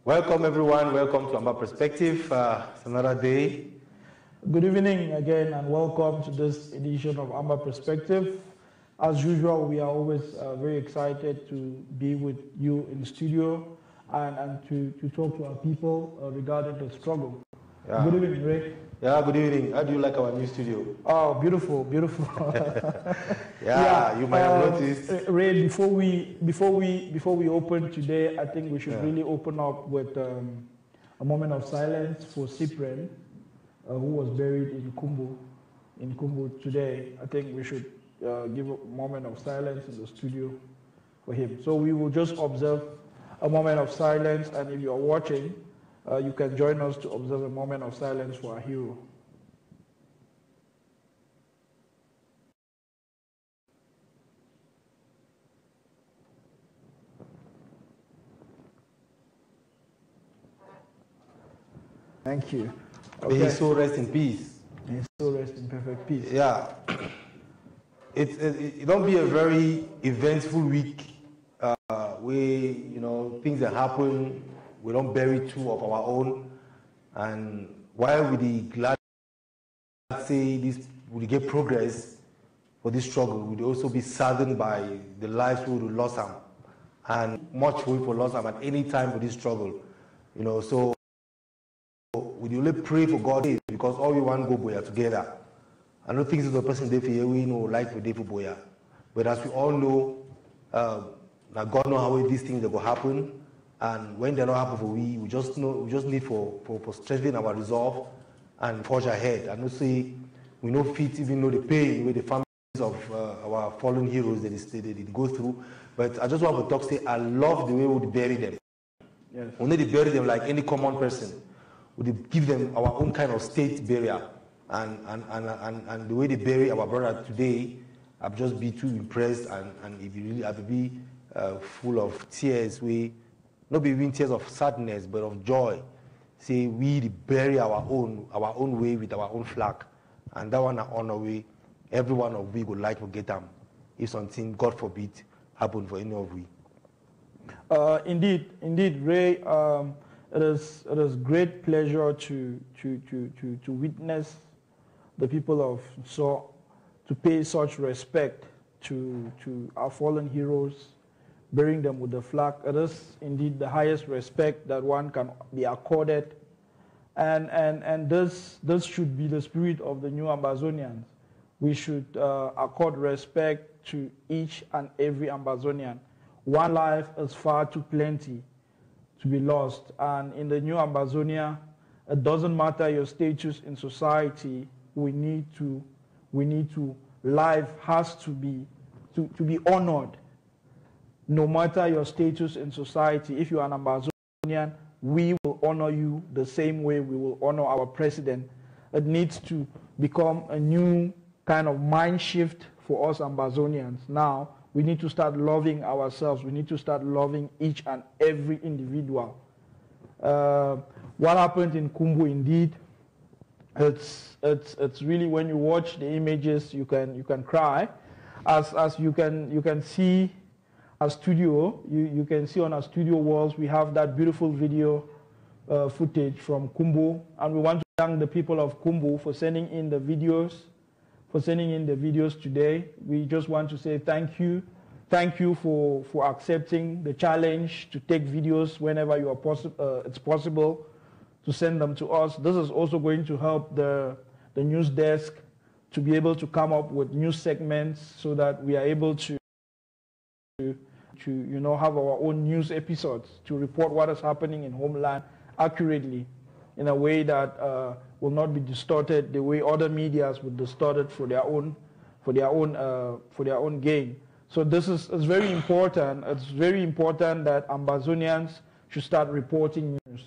Welcome everyone, welcome to Amba Perspective. It's another day. Good evening again and welcome to this edition of Amba Perspective. As usual, we are always very excited to be with you in the studio and to talk to our people regarding the struggle. Yeah. Good evening, Ray. Yeah, good evening. How do you like our new studio? Oh, beautiful, beautiful. Yeah, you might have noticed. Ray, before we open today, I think we should really open up with a moment of silence for Cyprian, who was buried in Kumbu today. I think we should give a moment of silence in the studio for him. So we will just observe a moment of silence, and if you are watching, you can join us to observe a moment of silence for our hero. Thank you. May his soul rest in peace. May his soul rest in perfect peace. Yeah. It don't be a very eventful week where, things that happen, we don't bury two of our own. And while we be glad to say this, we get progress for this struggle, we'd also be saddened by the lives we would lost them. And much hope for lost them at any time for this struggle. So we only pray for God because all we want to go boya together. I don't think it's the person there for here, we know like we did for boya. But as we all know, now God knows how these things will happen. And when they don't happen for we just need for strengthening our resolve and forge ahead. And say we know fit even know the pain with the families of our fallen heroes that they go through. But I just want to say I love the way we bury them. Yes. We need to bury them like any common person. We give them our own kind of state burial. And the way they bury our brother today, I've just been too impressed and if you really have to be full of tears, not even tears of sadness, but of joy. Say we bury our own way with our own flag. And that one on our way, every one of we would like to get them. If something, God forbid, happen for any of we. Indeed, Ray. It is great pleasure to witness the people of So to pay such respect to our fallen heroes, burying them with the flag. It is indeed the highest respect that one can be accorded, and this should be the spirit of the new Ambazonians. We should accord respect to each and every Ambazonian. One life is far too plenty to be lost, and in the new Ambazonia, it doesn't matter your status in society. We need to life has to be honored. No matter your status in society, if you are an Ambazonian, we will honor you the same way we will honor our president. It needs to become a new kind of mind shift for us Ambazonians. Now, we need to start loving ourselves. We need to start loving each and every individual. What happened in Kumbu, indeed, it's really, when you watch the images, you can cry. As you can see our studio, you can see on our studio walls, we have that beautiful video footage from Kumbu, and we want to thank the people of Kumbu for sending in the videos. Today. We just want to say thank you. Thank you for accepting the challenge to take videos whenever it's possible to send them to us. This is also going to help the news desk to be able to come up with news segments so that we are able to have our own news episodes to report what is happening in homeland accurately in a way that will not be distorted the way other medias would distort it for their own gain. So this is very important. It's very important that Ambazonians should start reporting news.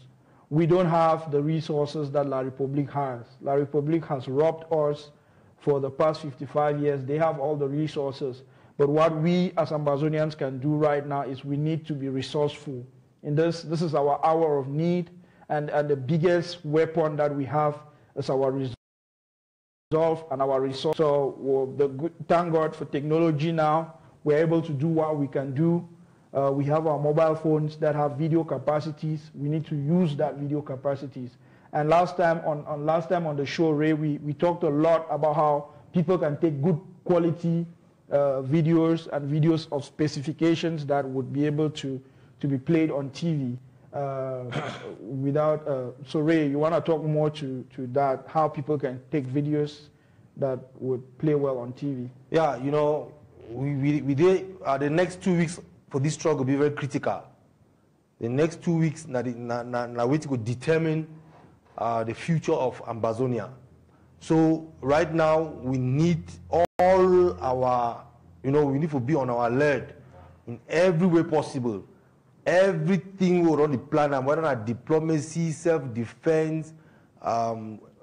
We don't have the resources that La Republique has. La Republique has robbed us for the past 55 years. They have all the resources. But what we as Ambazonians can do right now is we need to be resourceful. In this is our hour of need. And the biggest weapon that we have is our resolve and our resource. So thank God for technology now. We're able to do what we can do We have our mobile phones that have video capacities. We need to use that video capacities. And last time on the show, Ray, we talked a lot about how people can take good quality videos and videos of specifications that would be able to be played on TV without. So Ray, you want to talk more to that, how people can take videos that would play well on TV? Yeah, you know, we did the next 2 weeks for this struggle will be very critical. The next 2 weeks now we could determine the future of Ambazonia. So right now we need all our, we need to be on our alert in every way possible. Everything we already plan, and whether not diplomacy, self-defense,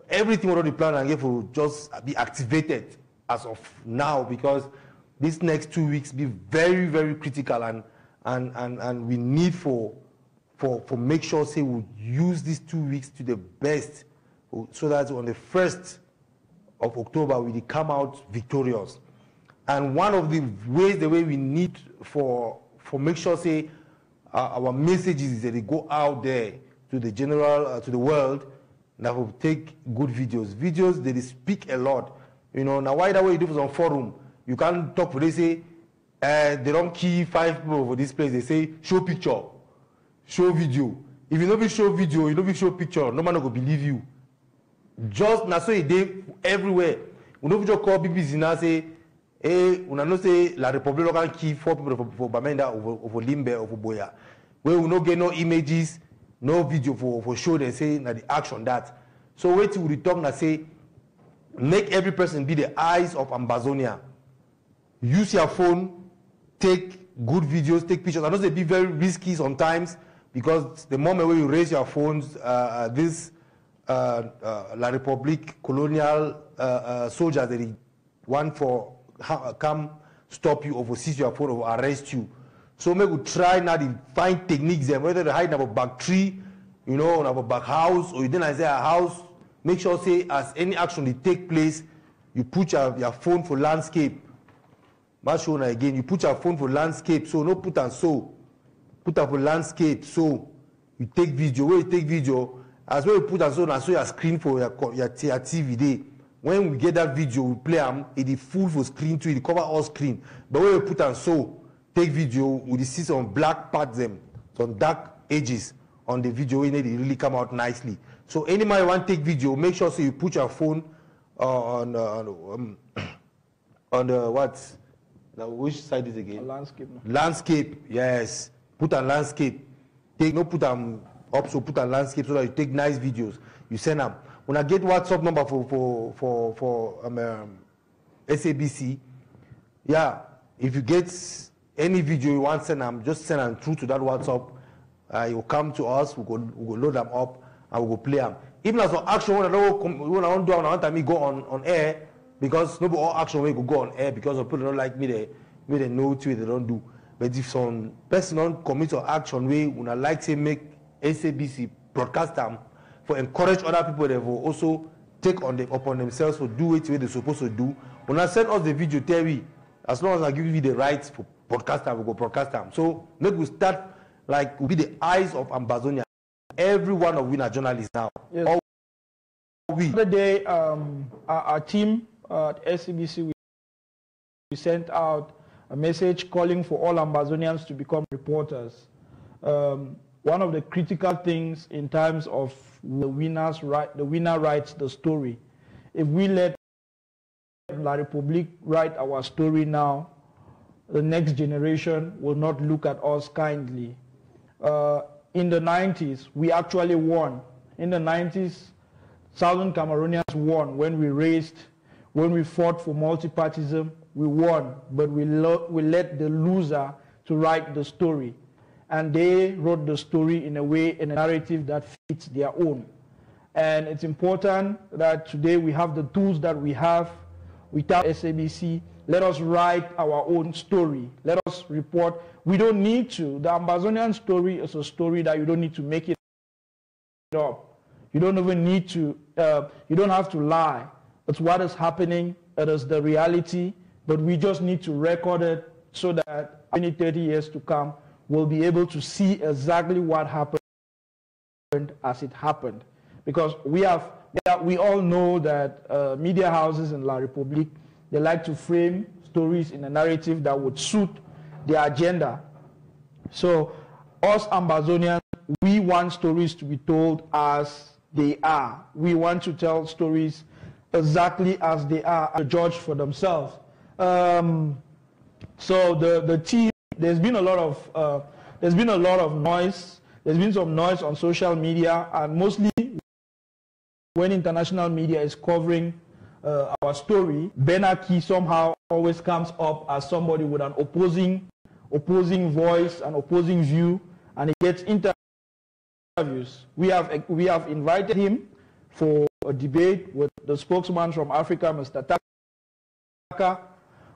everything we already plan and get to just be activated as of now, because these next 2 weeks be very, very critical, and we need for make sure say we use these 2 weeks to the best, so that on the 1st of October we come out victorious. And one of the way we need for make sure say our messages is that they go out there to the general to the world, that will take good videos they speak a lot. Now why that way you do for some forum, you can't talk for, they say they don't key 5 people for this place, they say show picture, show video. If you don't show video, you don't show picture, no man will believe you. Just now so they everywhere. We don't just call BBC now say, hey, we don't say La Republic can key 4 people for Bamenda or for Limbe or for Boya. Where we don't get no images, no video for show they say na the action that. So wait till we talk and say, make every person be the eyes of Ambazonia. Use your phone, take good videos, take pictures. I know they be very risky sometimes, because the moment when you raise your phones, this La Republique colonial soldiers, they want for come stop you or for seize your phone or arrest you. So maybe we try now to find techniques there, whether they hide in a back tree, on a back house, or you then say a house. Make sure say as any action they take place, you put your phone for landscape. Mashona again, you put your phone for landscape, so no put and so. Put up for landscape, so you take video. When you take video, as well you put and so your screen for your TV day. When we get that video, we play them, it is full for screen too, it cover all screen. But when you put and so, take video, we see some black parts them, some dark edges on the video, it really come out nicely. So any man want to take video, make sure so you put your phone on the what? Now which side is it again? Landscape. Landscape, yes. Put on landscape. Put them up, so put on landscape so that you take nice videos. You send them. When I get WhatsApp number for SABC, yeah. If you get any video you want to send them, just send them through to that WhatsApp. You will come to us. We go load them up and we go play them. Even as an action, when I don't do, I want to go on air, because nobody all action will go on air because of people don't like me. They know what they don't do. But if some person don't commit or action way, when I like to make SABC broadcast them for encourage other people, they will also take upon themselves to do it the way they're supposed to do. When I send us the video, tell me, as long as I give you the rights for broadcast them, we go broadcast them. So maybe we start like we'll be the eyes of Ambazonia. Every one of we are journalists now. Yes. All we. The other day, our team at SABC, we sent out a message calling for all Ambazonians to become reporters. One of the critical things in terms of the winner writes the story. If we let La Republique write our story now, the next generation will not look at us kindly. In the 90s, we actually won. In the 90s, Southern Cameroonians won when we fought for multipartism. We won, but we let the loser to write the story. And they wrote the story in a way, in a narrative that fits their own. And it's important that today we have the tools that we have without SABC. Let us write our own story. Let us report. We don't need to. The Ambazonian story is a story that you don't need to make it up. You don't even need to, you don't have to lie. It's what is happening. It is the reality. But we just need to record it so that 20, 30 years to come, will be able to see exactly what happened as it happened. Because we all know that media houses in La République, they like to frame stories in a narrative that would suit their agenda. So us Ambazonians, we want stories to be told as they are. We want to tell stories exactly as they are, and judge for themselves. So the team, there's been a lot of noise. There's been some noise on social media, and mostly when international media is covering our story, Ben.Aki somehow always comes up as somebody with an opposing voice, an opposing view, and he gets interviews. We have invited him for a debate with the spokesman from Africa, Mr. Taka.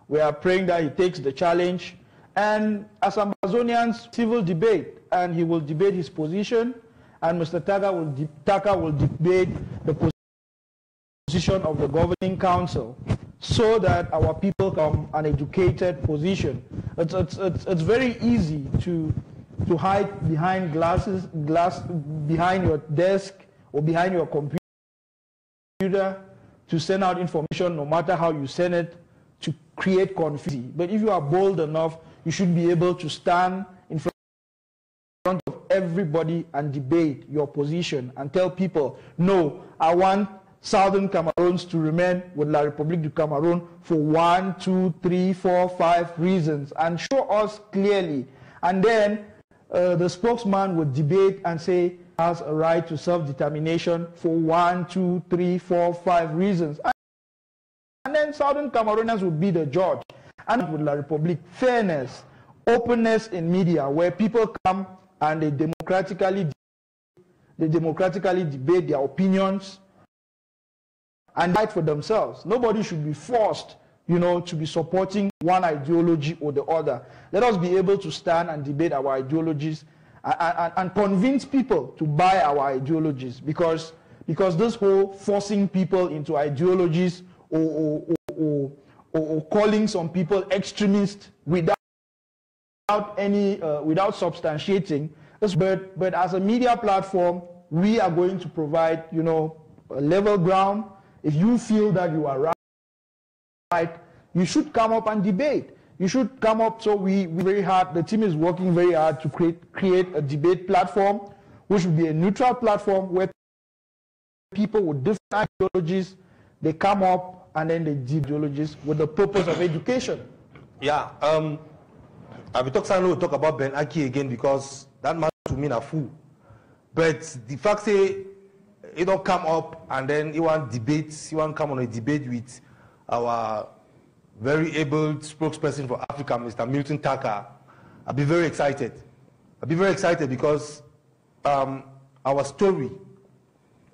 We are praying that he takes the challenge. And as Ambazonians, civil debate, and he will debate his position, and Mr. Taka will debate the position of the governing council, so that our people come an educated position. It's very easy to hide behind behind your desk or behind your computer to send out information, no matter how you send it, to create confusion. But if you are bold enough, you should be able to stand in front of everybody and debate your position and tell people, no, I want Southern Cameroons to remain with La République du Cameroun for 1, 2, 3, 4, 5 reasons, and show us clearly. And then the spokesman would debate and say, has a right to self-determination for 1, 2, 3, 4, 5 reasons. And then Southern Cameroonians would be the judge. And with La République, fairness, openness in media, where people come and they democratically debate their opinions and fight for themselves. Nobody should be forced, to be supporting one ideology or the other. Let us be able to stand and debate our ideologies and convince people to buy our ideologies, because this whole forcing people into ideologies or calling some people extremists without substantiating. But as a media platform, we are going to provide, a level ground. If you feel that you are right, you should come up and debate. You should come up. So the team is working very hard to create a debate platform, which will be a neutral platform where people with different ideologies, they come up and then they debate ideologies with the purpose of education. Yeah, I will talk about Ben.Aki again, because that man to me a fool. But the fact say he don't come up and then he want come on a debate with our very able spokesperson for Africa, Mr. Milton Taka, I'll be very excited. I'll be very excited because our story,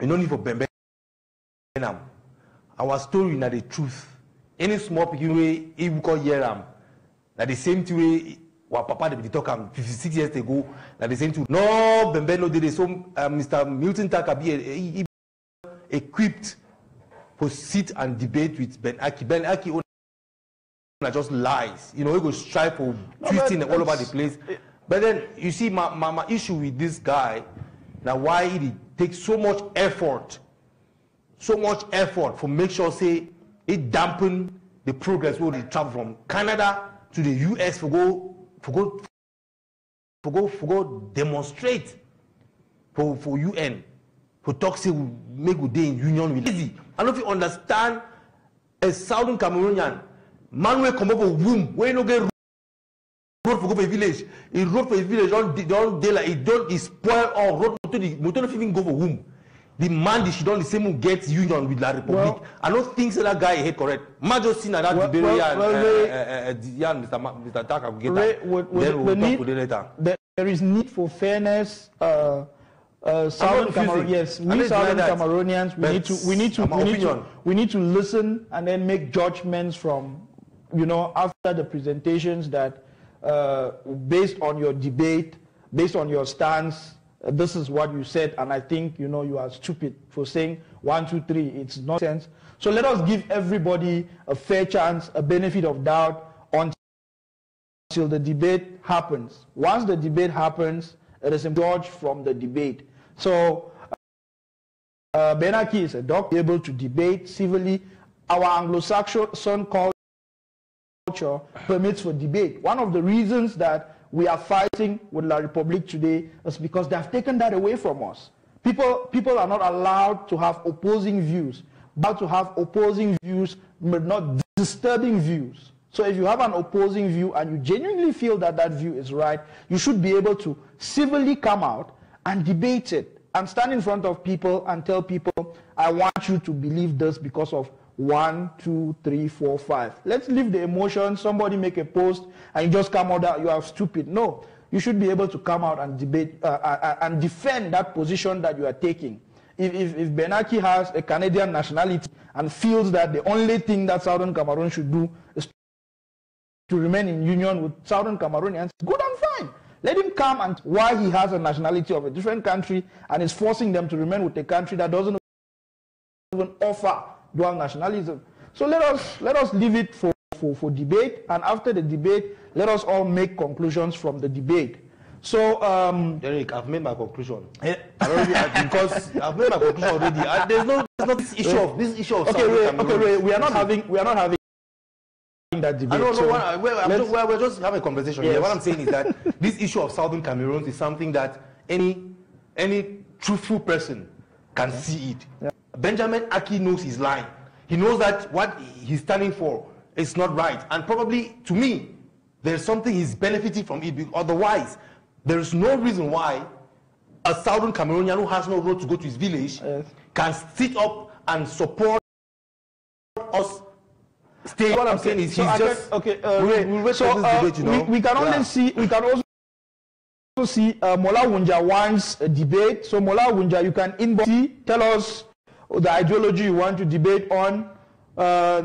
we don't need for Bembe. Our story is the truth. Any small people way, if we call Yeram, that the same way what Papa they talk 56 years ago, that the same thing. No, Bembe no did so. Mr. Milton Taka be equipped to sit and debate with Ben.Aki. Ben.Aki just lies. He go strive for twisting all over the place. But then you see my issue with this guy. Now why he takes so much effort for make sure say it dampen the progress where they travel from Canada to the US for go demonstrate for UN for talk say we make good day in union with easy. I don't know if you understand a Southern Cameroonian man will come up with womb where you no get road for go for a village. He road for a village don't daylight. He spoil all road motor don't even go for womb. The man she don't the same who gets union with La République. Well, I don't think so that guy is correct. Man just seen that debate and Mr. Taka will get that. Then we'll talk to them later. There is need for fairness. Southern Cameroon, yes, we Southern Cameroonians, we need to listen and then make judgments from, after the presentations that, based on your debate, based on your stance, this is what you said, and I think, you are stupid for saying 1, 2, 3. It's nonsense. So let us give everybody a fair chance, a benefit of doubt until until the debate happens. Once the debate happens, it is judged from the debate. So Benaki is a doctor able to debate civilly. Our Anglo-Saxon culture permits for debate. One of the reasons that we are fighting with La République today is because they have taken that away from us. People are not allowed to have opposing views, but to have opposing views, but not disturbing views. So if you have an opposing view and you genuinely feel that that view is right, you should be able to civilly come out and debate it and stand in front of people and tell people, I want you to believe this because of 1, 2, 3, 4, 5. Let's leave the emotion. Somebody make a post and you just come out that you are stupid. No, you should be able to come out and debate and defend that position that you are taking. If Benaki has a Canadian nationality and feels that the only thing that Southern Cameroon should do is to remain in union with Southern Cameroonians, good and fine. Let him come, and why he has a nationality of a different country and is forcing them to remain with a country that doesn't even offer dual nationalism. So let us leave it for debate, and after the debate, let us all make conclusions from the debate. So, Derek, I've made my conclusion. Because I've made my conclusion already. There's no this issue of okay, we are not having that debate. We're just having a conversation. Yes. What I'm saying is that this issue of Southern Cameroon is something that any truthful person can see it. Yeah. Benjamin Aki knows his line. He knows that what he's standing for is not right. And probably, to me, there's something he's benefiting from it. Otherwise, there is no reason why a Southern Cameroonian who has no road to go to his village can sit up and support us. What I'm saying is, we'll wait for this debate, you know. We can also see Mola Wunja wants a debate. So Mola Wunja, you can inbox, tell us the ideology you want to debate on.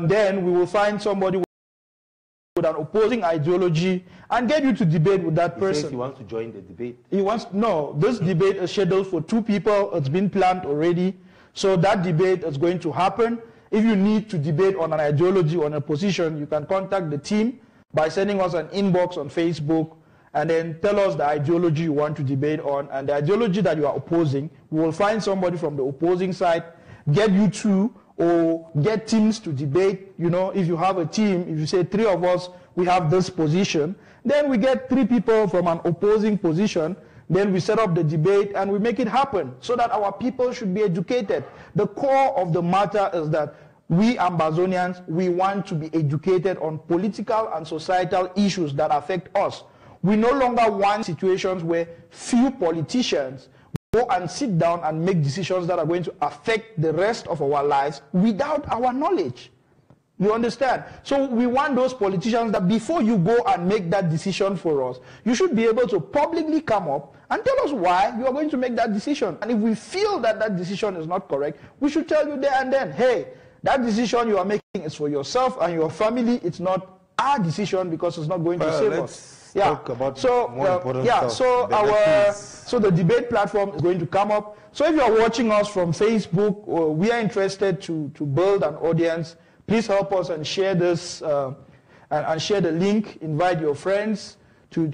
Then we will find somebody with an opposing ideology and get you to debate with that person. He says he wants to join the debate. No, this debate is scheduled for 2 people. It's been planned already. So that debate is going to happen. If you need to debate on an ideology or on a position, you can contact the team by sending us an inbox on Facebook and then tell us the ideology you want to debate on and the ideology that you are opposing. We will find somebody from the opposing side, get you to, or get teams to debate. You know, if you have a team, if you say 3 of us, we have this position, then we get 3 people from an opposing position. Then we set up the debate and we make it happen so that our people should be educated. The core of the matter is that we Ambazonians, we want to be educated on political and societal issues that affect us. We no longer want situations where few politicians go and sit down and make decisions that are going to affect the rest of our lives without our knowledge. You understand? So we want those politicians that before you go and make that decision for us, you should be able to publicly come up and tell us why you are going to make that decision. And if we feel that that decision is not correct, we should tell you there and then, hey, that decision you are making is for yourself and your family. It's not our decision because it's not going to save us. Talk about so the debate platform is going to come up. So if you are watching us from Facebook, we are interested to build an audience. Please help us and share this and share the link. Invite your friends to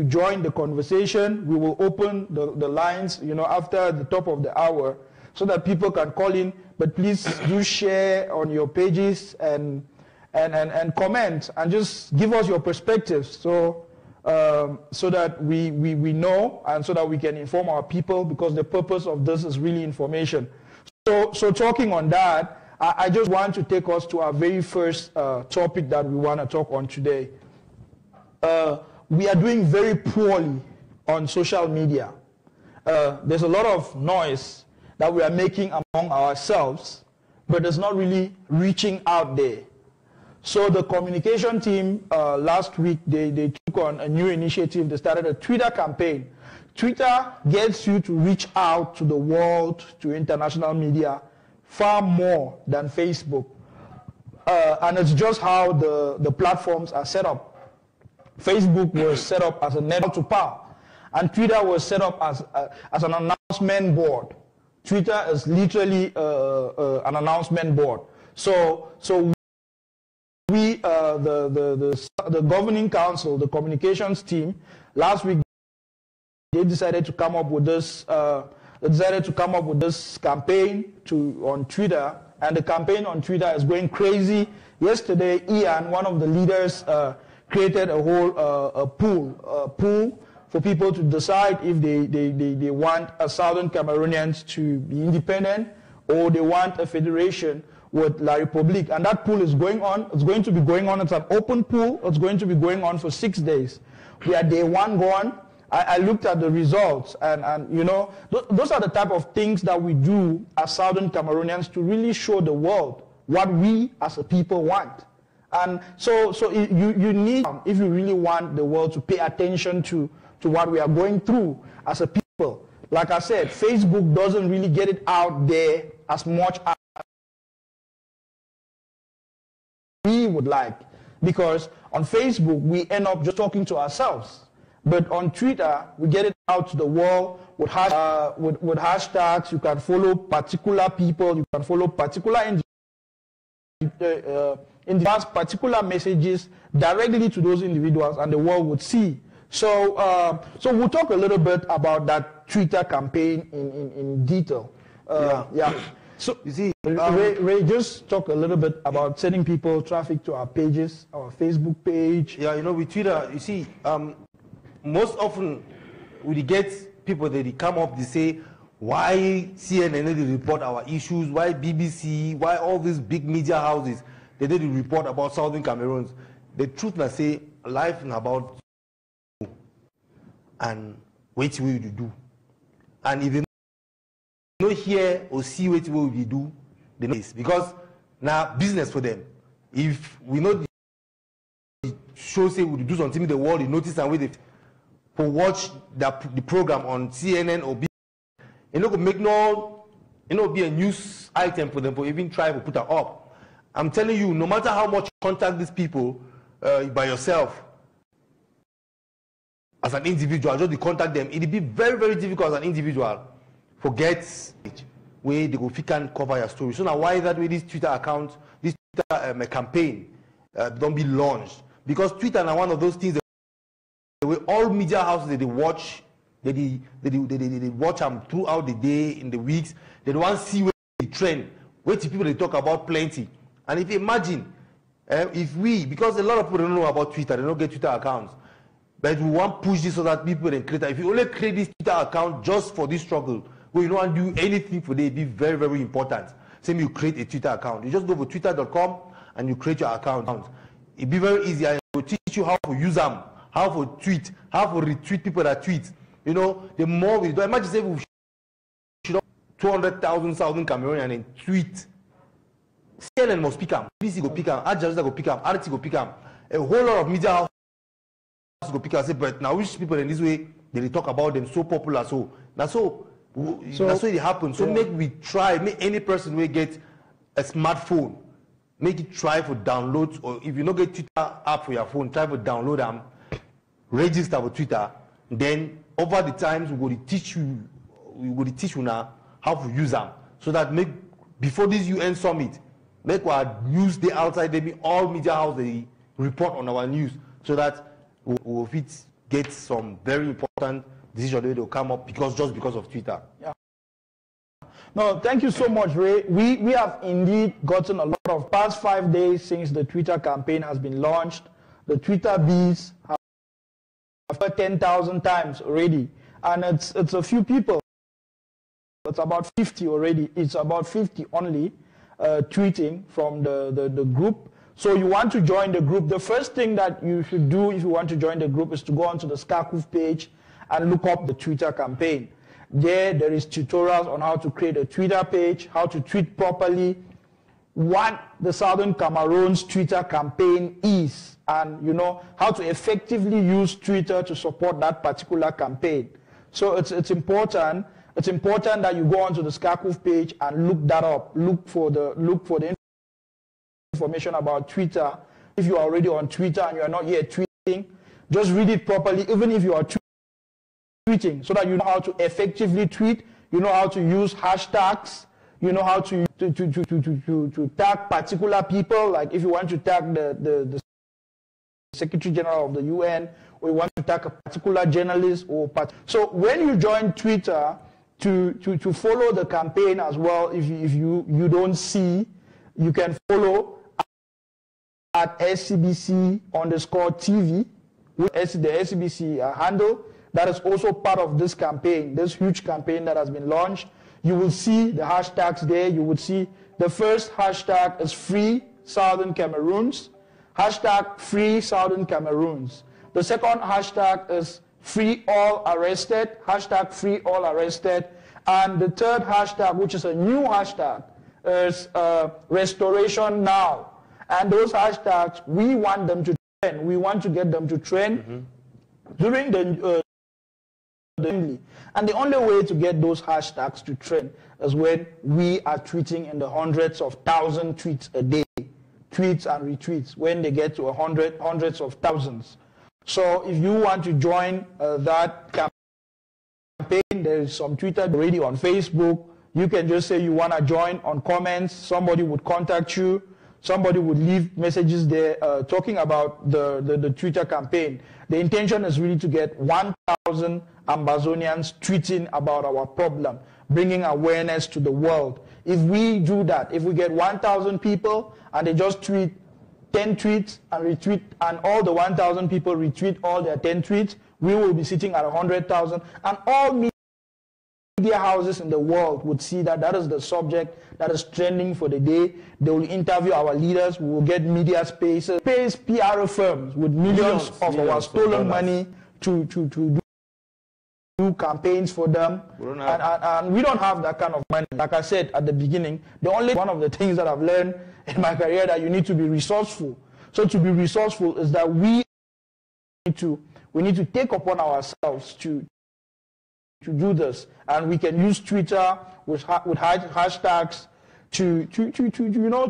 join the conversation. We will open the lines, you know, after the top of the hour so that people can call in. But please do share on your pages and comment and just give us your perspectives so that we know and so that we can inform our people, because the purpose of this is really information. So talking on that, I just want to take us to our very first topic that we want to talk on today. We are doing very poorly on social media. There's a lot of noise that we are making among ourselves, but it's not really reaching out there. So the communication team last week, they took on a new initiative. They started a Twitter campaign. Twitter gets you to reach out to the world, to international media, far more than Facebook. And it's just how the platforms are set up. Facebook was set up as a network to power, and Twitter was set up as an announcement board. Twitter is literally an announcement board. So the governing council, the communications team, last week they decided to come up with this. Campaign on Twitter, and the campaign on Twitter is going crazy. Yesterday, Ian, one of the leaders, created a whole pool for people to decide if they want Southern Cameroonians to be independent or they want a federation with La République. And that pool is going on. It's going to be going on. It's an open pool. It's going to be going on for 6 days. We are day one gone. I looked at the results, and you know, those are the type of things that we do as Southern Cameroonians to really show the world what we as a people want. And so you need, if you really want the world to pay attention to what we are going through as a people. Like I said, Facebook doesn't really get it out there as much as we would like, because on Facebook we end up just talking to ourselves. But on Twitter, we get it out to the world with hashtags. You can follow particular people. You can follow particular particular messages directly to those individuals, and the world would see. So we'll talk a little bit about that Twitter campaign in detail. Yeah. So you see, Ray, just talk a little bit about sending people traffic to our pages, our Facebook page. Yeah, you know, with Twitter, you see. Most often, we get people that they come up, they say, why CNN did report our issues, why BBC, why all these big media houses, they did report about Southern Cameroons. The truth I say, life is about and what will you do. And if you don't hear or see what will you do, they know this. Because now business for them. If we know the show say we do something in the world, you notice and wait for watch the program on CNN or BBC, you know, make be a news item for them for even try to put it up. I'm telling you, no matter how much you contact these people by yourself, as an individual, just to contact them, it'll be very, very difficult as an individual. Forget where they go if you can cover your story. So now why that way this Twitter account, this Twitter campaign don't be launched? Because Twitter is one of those things that way all media houses they watch, they watch them throughout the day, in the weeks. They don't want to see where the trend, where people they talk about plenty. And if you imagine, if we, because a lot of people don't know about Twitter, they don't get Twitter accounts, but we want to push this so that people can create. If you only create this Twitter account just for this struggle, where you don't want to do anything for it, it'd be very, very important. Same you create a Twitter account. You just go to twitter.com and you create your account. It'd be very easy. I will teach you how to use them. How to tweet, how to retweet people that tweet. You know, the more we do, imagine say we should 200,000 Southern Cameroonians and tweet. CNN must pick them, BBC go pick them, Al Jazeera go pick them, RT go pick them. A whole lot of media houses go pick them. Say, but now which people in this way they talk about them so popular, so that's it happens. So make we try, make any person will get a smartphone, make it try for downloads, or if you don't get Twitter app for your phone, try for download them. Register for Twitter, then over the times we will teach you now how to use them, so that before this UN summit, make our news day outside, there be all media houses they report on our news, so that we will get some very important decisions that will come up just because of Twitter. Yeah. No, thank you so much, Ray. We have indeed gotten a lot of past 5 days since the Twitter campaign has been launched. The Twitter bees have 10,000 times already, and it's a few people. It's about 50 already. It's about 50 only tweeting from the group. So you want to join the group. The first thing that you should do if you want to join the group is to go onto the SCACUF page and look up the Twitter campaign. There is tutorials on how to create a Twitter page, how to tweet properly, what the Southern Cameroon's Twitter campaign is, and you know how to effectively use Twitter to support that particular campaign. So it's important. It's important that you go onto the SCACUF page and look that up. Look for the information about Twitter. If you are already on Twitter and you are not yet tweeting, just read it properly. Even if you are tweeting, so that you know how to effectively tweet. You know how to use hashtags. You know how to tag particular people. Like if you want to tag the Secretary General of the UN, or you want to tag a particular journalist, so when you join Twitter to follow the campaign as well, if you don't see, you can follow at SCBC_TV, with the SCBC handle. That is also part of this campaign, this huge campaign that has been launched. You will see the hashtags there. You would see the first hashtag is Free Southern Cameroons. Hashtag Free Southern Cameroons. The second hashtag is Free All Arrested. Hashtag Free All Arrested. And the third hashtag, which is a new hashtag, is Restoration Now. And those hashtags, we want them to trend. We want to get them to trend during the and the only way to get those hashtags to trend is when we are tweeting in the hundreds of thousands tweets a day, tweets and retweets, when they get to hundreds of thousands. So if you want to join that campaign, there is some Twitter already on Facebook. You can just say you want to join on comments. Somebody would contact you. Somebody would leave messages there talking about the Twitter campaign. The intention is really to get 1,000 Ambazonians tweeting about our problem, bringing awareness to the world. If we do that, if we get 1,000 people and they just tweet 10 tweets and retweet, and all the 1,000 people retweet all their 10 tweets, we will be sitting at 100,000, and all media houses in the world would see that that is the subject that is trending for the day. They will interview our leaders. We will get media spaces, pays PR firms with millions of our stolen money to do campaigns for them, and we don't have that kind of money. Like I said at the beginning, one of the things that I've learned in my career, that you need to be resourceful. So to be resourceful is that we need to take upon ourselves to do this, and we can use Twitter with hashtags to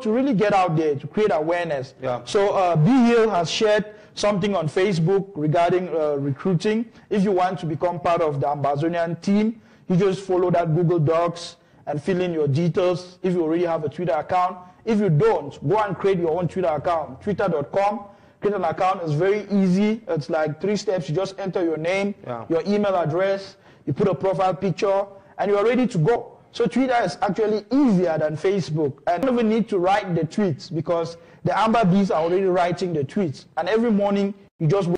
really get out there, to create awareness. Yeah. So B Hill has shared something on Facebook regarding recruiting. If you want to become part of the Ambazonian team, you just follow that Google Docs and fill in your details if you already have a Twitter account. If you don't, go and create your own Twitter account, twitter.com. Create an account is very easy. It's like 3 steps. You just enter your name, your email address, you put a profile picture, and you are ready to go. So Twitter is actually easier than Facebook. And you don't even need to write the tweets, because the Amba bees are already writing the tweets. And every morning, you just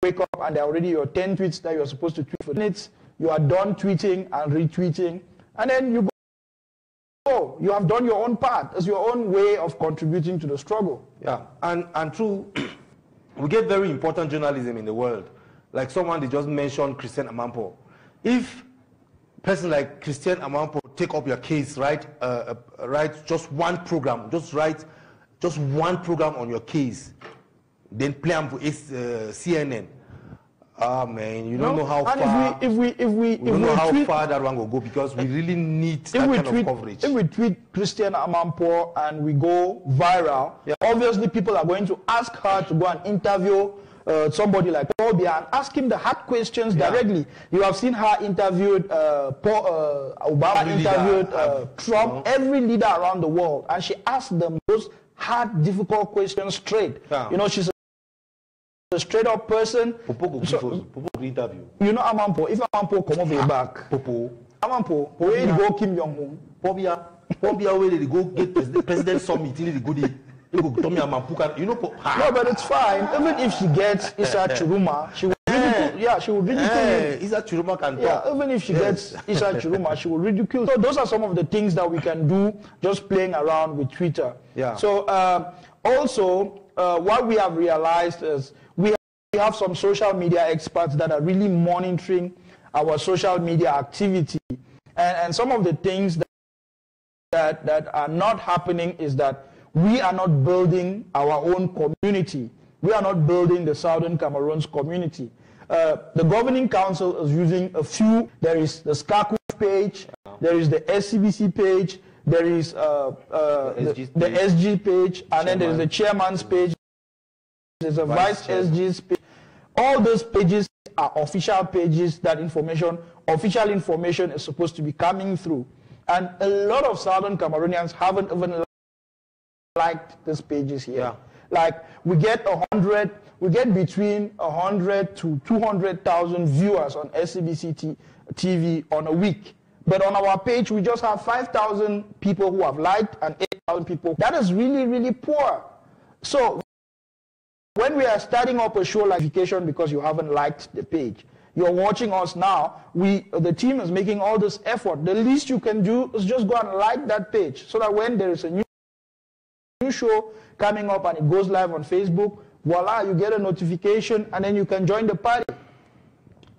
wake up and there are already your 10 tweets that you're supposed to tweet for minutes. You are done tweeting and retweeting. And then you go. You have done your own part. It's your own way of contributing to the struggle. Yeah, and true, we get very important journalism in the world. Like someone, they just mentioned Christian Amampo. If a person like Christian Amampo take up your case, write just one program, just write just one program on your case, then play them for CNN. Ah man, you don't know how far. If we how far that one will go, because we really need that kind of coverage. If we tweet Christian Amampo and we go viral, obviously people are going to ask her to go and interview somebody like Paul Biya and ask him the hard questions directly. You have seen her interviewed Obama, interviewed Trump, every leader around the world, and she asked them those hard, difficult questions straight. You know, she's a straight up person. Interview. You know Amampo, if Amampo come over back, Amampo, where you go Kim Jong-un? Paul Biya where they go get the president summit, they go there. You know, no, but it's fine. Even if she gets Issa Chiruma, she will she will ridicule. Issa Chiruma can talk. Even if she gets Issa Chiruma, she will ridicule. So those are some of the things that we can do just playing around with Twitter. Yeah. So also, what we have realized is we have some social media experts that are really monitoring our social media activity, and some of the things that are not happening is that we are not building our own community. We are not building the Southern Cameroon's community. The governing council is using a few. There is the SCACU page, there is the SCBC page, there is the SG page, and then there is the chairman's page, there's a vice SG's page. All those pages are official pages that official information is supposed to be coming through. And a lot of Southern Cameroonians haven't even liked these pages here. Yeah. Like we get between 100 to 200,000 viewers on SCBC TV on a week. But on our page, we just have 5,000 people who have liked and 8,000 people. That is really, really poor. So when we are starting up a show like Vacation because you haven't liked the page, you're watching us now, the team is making all this effort. The least you can do is just go and like that page so that when there is a new show coming up and it goes live on Facebook, voila, you get a notification and then you can join the party.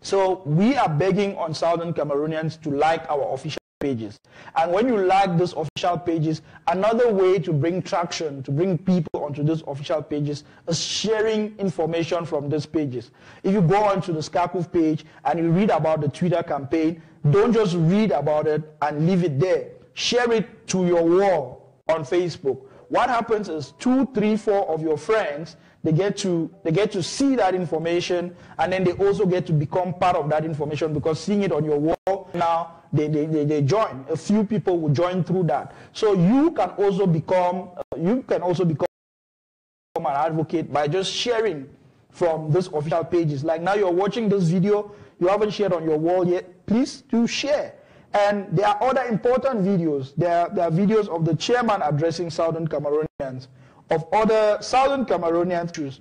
So we are begging on Southern Cameroonians to like our official pages. And when you like these official pages, another way to bring traction, to bring people onto these official pages is sharing information from these pages. If you go onto the SCACUF page and you read about the Twitter campaign, don't just read about it and leave it there. Share it to your wall on Facebook. What happens is 2, 3, 4 of your friends, they get to see that information, and then they also get to become part of that information because seeing it on your wall, now they join. A few people will join through that. So you can also become an advocate by just sharing from these official pages. Like now you're watching this video, you haven't shared on your wall yet, please do share. And there are other important videos. There are videos of the chairman addressing Southern Cameroonians, of other Southern Cameroonians.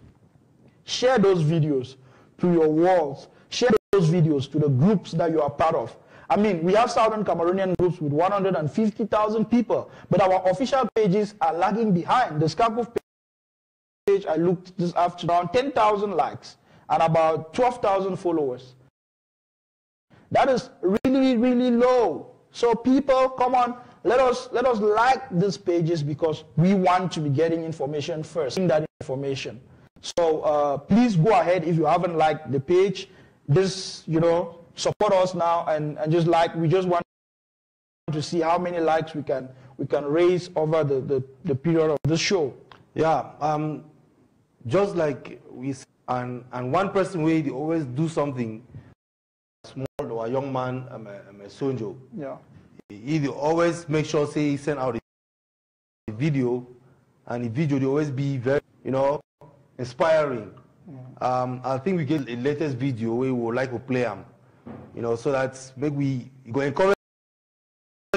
Share those videos to your walls. Share those videos to the groups that you are part of. I mean, we have Southern Cameroonian groups with 150,000 people, but our official pages are lagging behind. The SCACUF page, I looked this afternoon, around 10,000 likes and about 12,000 followers. That is really, really low. So people, come on, let us like these pages because we want to be getting information first, that information. So please go ahead if you haven't liked the page. Just, support us now and just like, we just want to see how many likes we can raise over the period of the show. Yeah, just like we said, and one person way they always do something small or a young man, a Sonjo. Yeah. He always make sure say he send out a video, and the video they always be very inspiring. Yeah. I think we get the latest video where we would like to play them, so that maybe we go encourage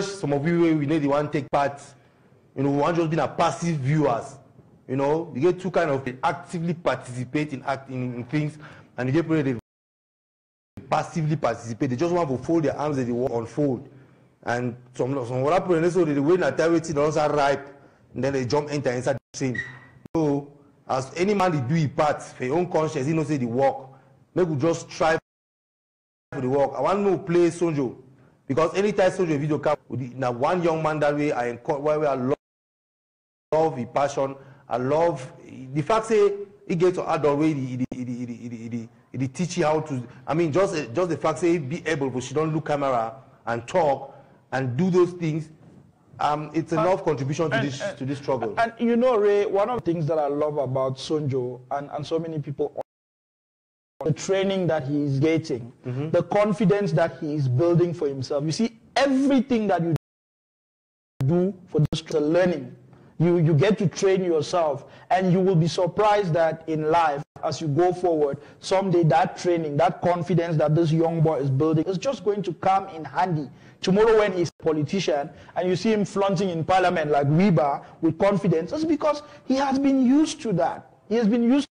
some of you we need to want to take part. We want just being a passive viewers. You get two kind of actively participate in things, and you get people that passively participate. They just want to fold their arms and they want unfold. And some what happen so they wait until everything also ripe, and then they jump inside the scene. So as any man they do his part for your own conscience, he knows say the work. Maybe we just try for the work. I want to play Sonjo because anytime Sonjo video come, now one young man that way I love his passion. I love the fact say he gets to adult way he teach you how to. I mean just the fact say he be able to she don't look camera and talk and do those things. It's enough contribution to this struggle. And Ray, one of the things that I love about Sonjo and so many people, the training that he is getting, the confidence that he is building for himself. You see, everything that you do for this learning, you get to train yourself, and you will be surprised that in life, as you go forward, someday that training, that confidence that this young boy is building is just going to come in handy. Tomorrow when he's a politician and you see him flaunting in parliament like Reba with confidence, it's because he has been used to that. He has been used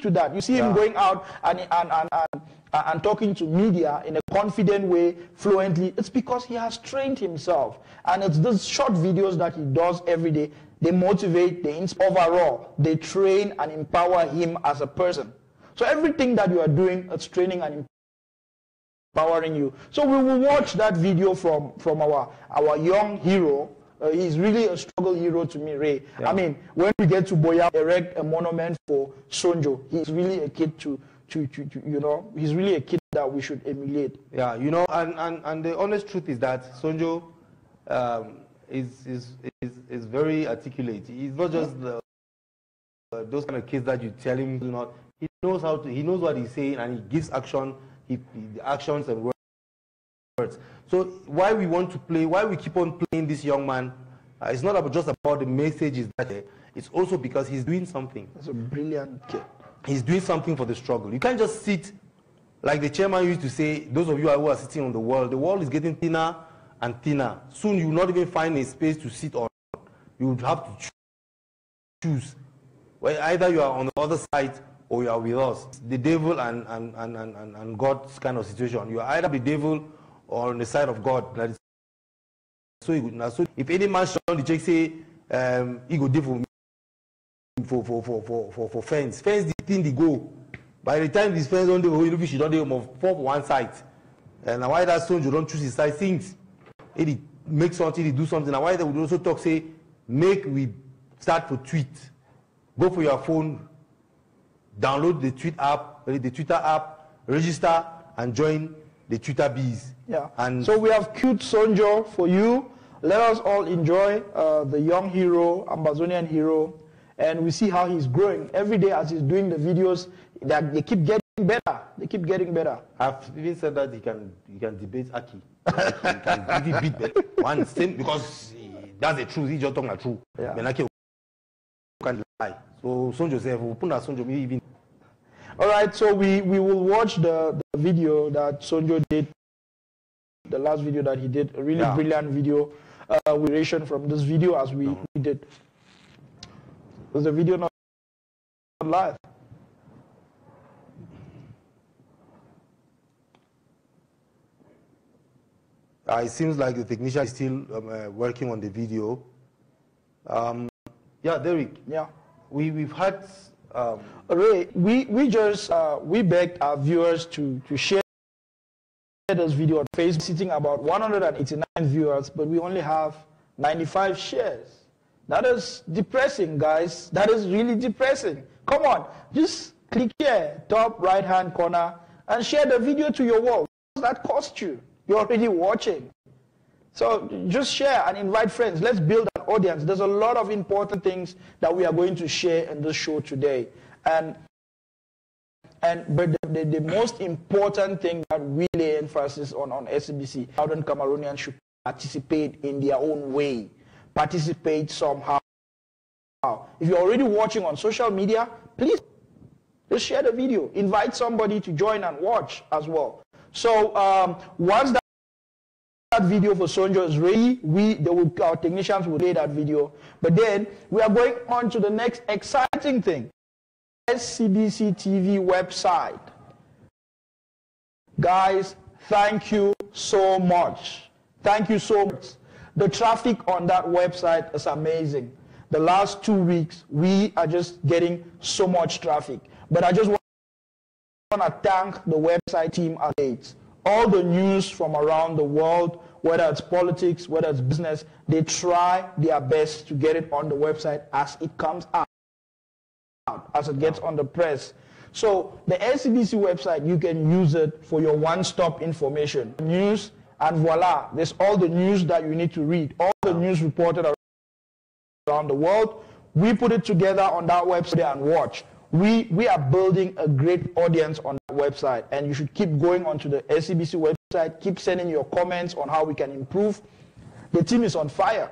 to that. You see him going out and talking to media in a confident way, fluently. It's because he has trained himself. And it's these short videos that he does every day. They motivate, they inspire overall. They train and empower him as a person. So everything that you are doing, it's training and empowering you. So we will watch that video from our young hero. He's really a struggle hero to me, Ray. Yeah. I mean, when we get to Boya, erect a monument for Sonjo, he's really a kid he's really a kid that we should emulate. Yeah, and the honest truth is that Sonjo is very articulate. He's not just those kind of kids that you tell him do not. He knows what he's saying, and he gives action. The actions and words words. So why we want to play, why we keep on playing this young man, it's not just about the messages that it's also because he's doing something. That's a brilliant kid. He's doing something for the struggle. You can't just sit, like the chairman used to say, those of you who are sitting on the wall is getting thinner and thinner. Soon you will not even find a space to sit on. You would have to choose. Well, either you are on the other side or you are with us. The devil and God's kind of situation. You are either the devil or on the side of God. That is so good. Now, so if any man shall on the check say, he go devil for fence. Fence the thing they go. By the time this fence on the way, she don't fall for one side. And why that son you don't choose his side things. He make something, he do something. And why they would also talk say, make we start for tweet. Go for your phone, download the Twitter app, register and join the Twitter bees. Yeah. And so we have cute Sonjo for you. Let us all enjoy the young hero, Ambazonian hero, and we see how he's growing every day as he's doing the videos. That they keep getting better. They keep getting better. I've even said that he can debate Aki. He can really beat better. One same because that's the truth. He's just talking the truth. Yeah. But Aki can lie. So Sonjo said, "We put that Sonjo maybe even." All right. So we will watch the video that Sonjo did. The last video that he did, a really brilliant video. We ration from this video as we did. Was the video not live? It seems like the technician is still working on the video. Yeah, Derek. Yeah. We've had. Ray, we begged our viewers to share this video on Facebook, sitting about 189 viewers, but we only have 95 shares. That is depressing, guys. That is really depressing. Come on, just click here, top right-hand corner, and share the video to your wall. What does that cost you? You're already watching. So just share and invite friends. Let's build an audience. There's a lot of important things that we are going to share in this show today. But the most important thing that we lay emphasis on SABC, Southern Cameroonians should participate in their own way. Participate somehow. If you're already watching on social media, please just share the video. Invite somebody to join and watch as well. So once that video for Sonjo is ready, our technicians will play that video. But then we are going on to the next exciting thing. SCBC TV website. Guys, thank you so much. Thank you so much. The traffic on that website is amazing. The last 2 weeks, we are just getting so much traffic. But I just want to thank the website team at Gates. All the news from around the world, whether it's politics, whether it's business, they try their best to get it on the website as it comes out, as it gets on the press. So the SCBC website, you can use it for your one-stop information. News, and voila, there's all the news that you need to read, all the news reported around the world. We put it together on that website and watch. We are building a great audience on that website, and you should keep going onto the SCBC website, keep sending your comments on how we can improve. The team is on fire.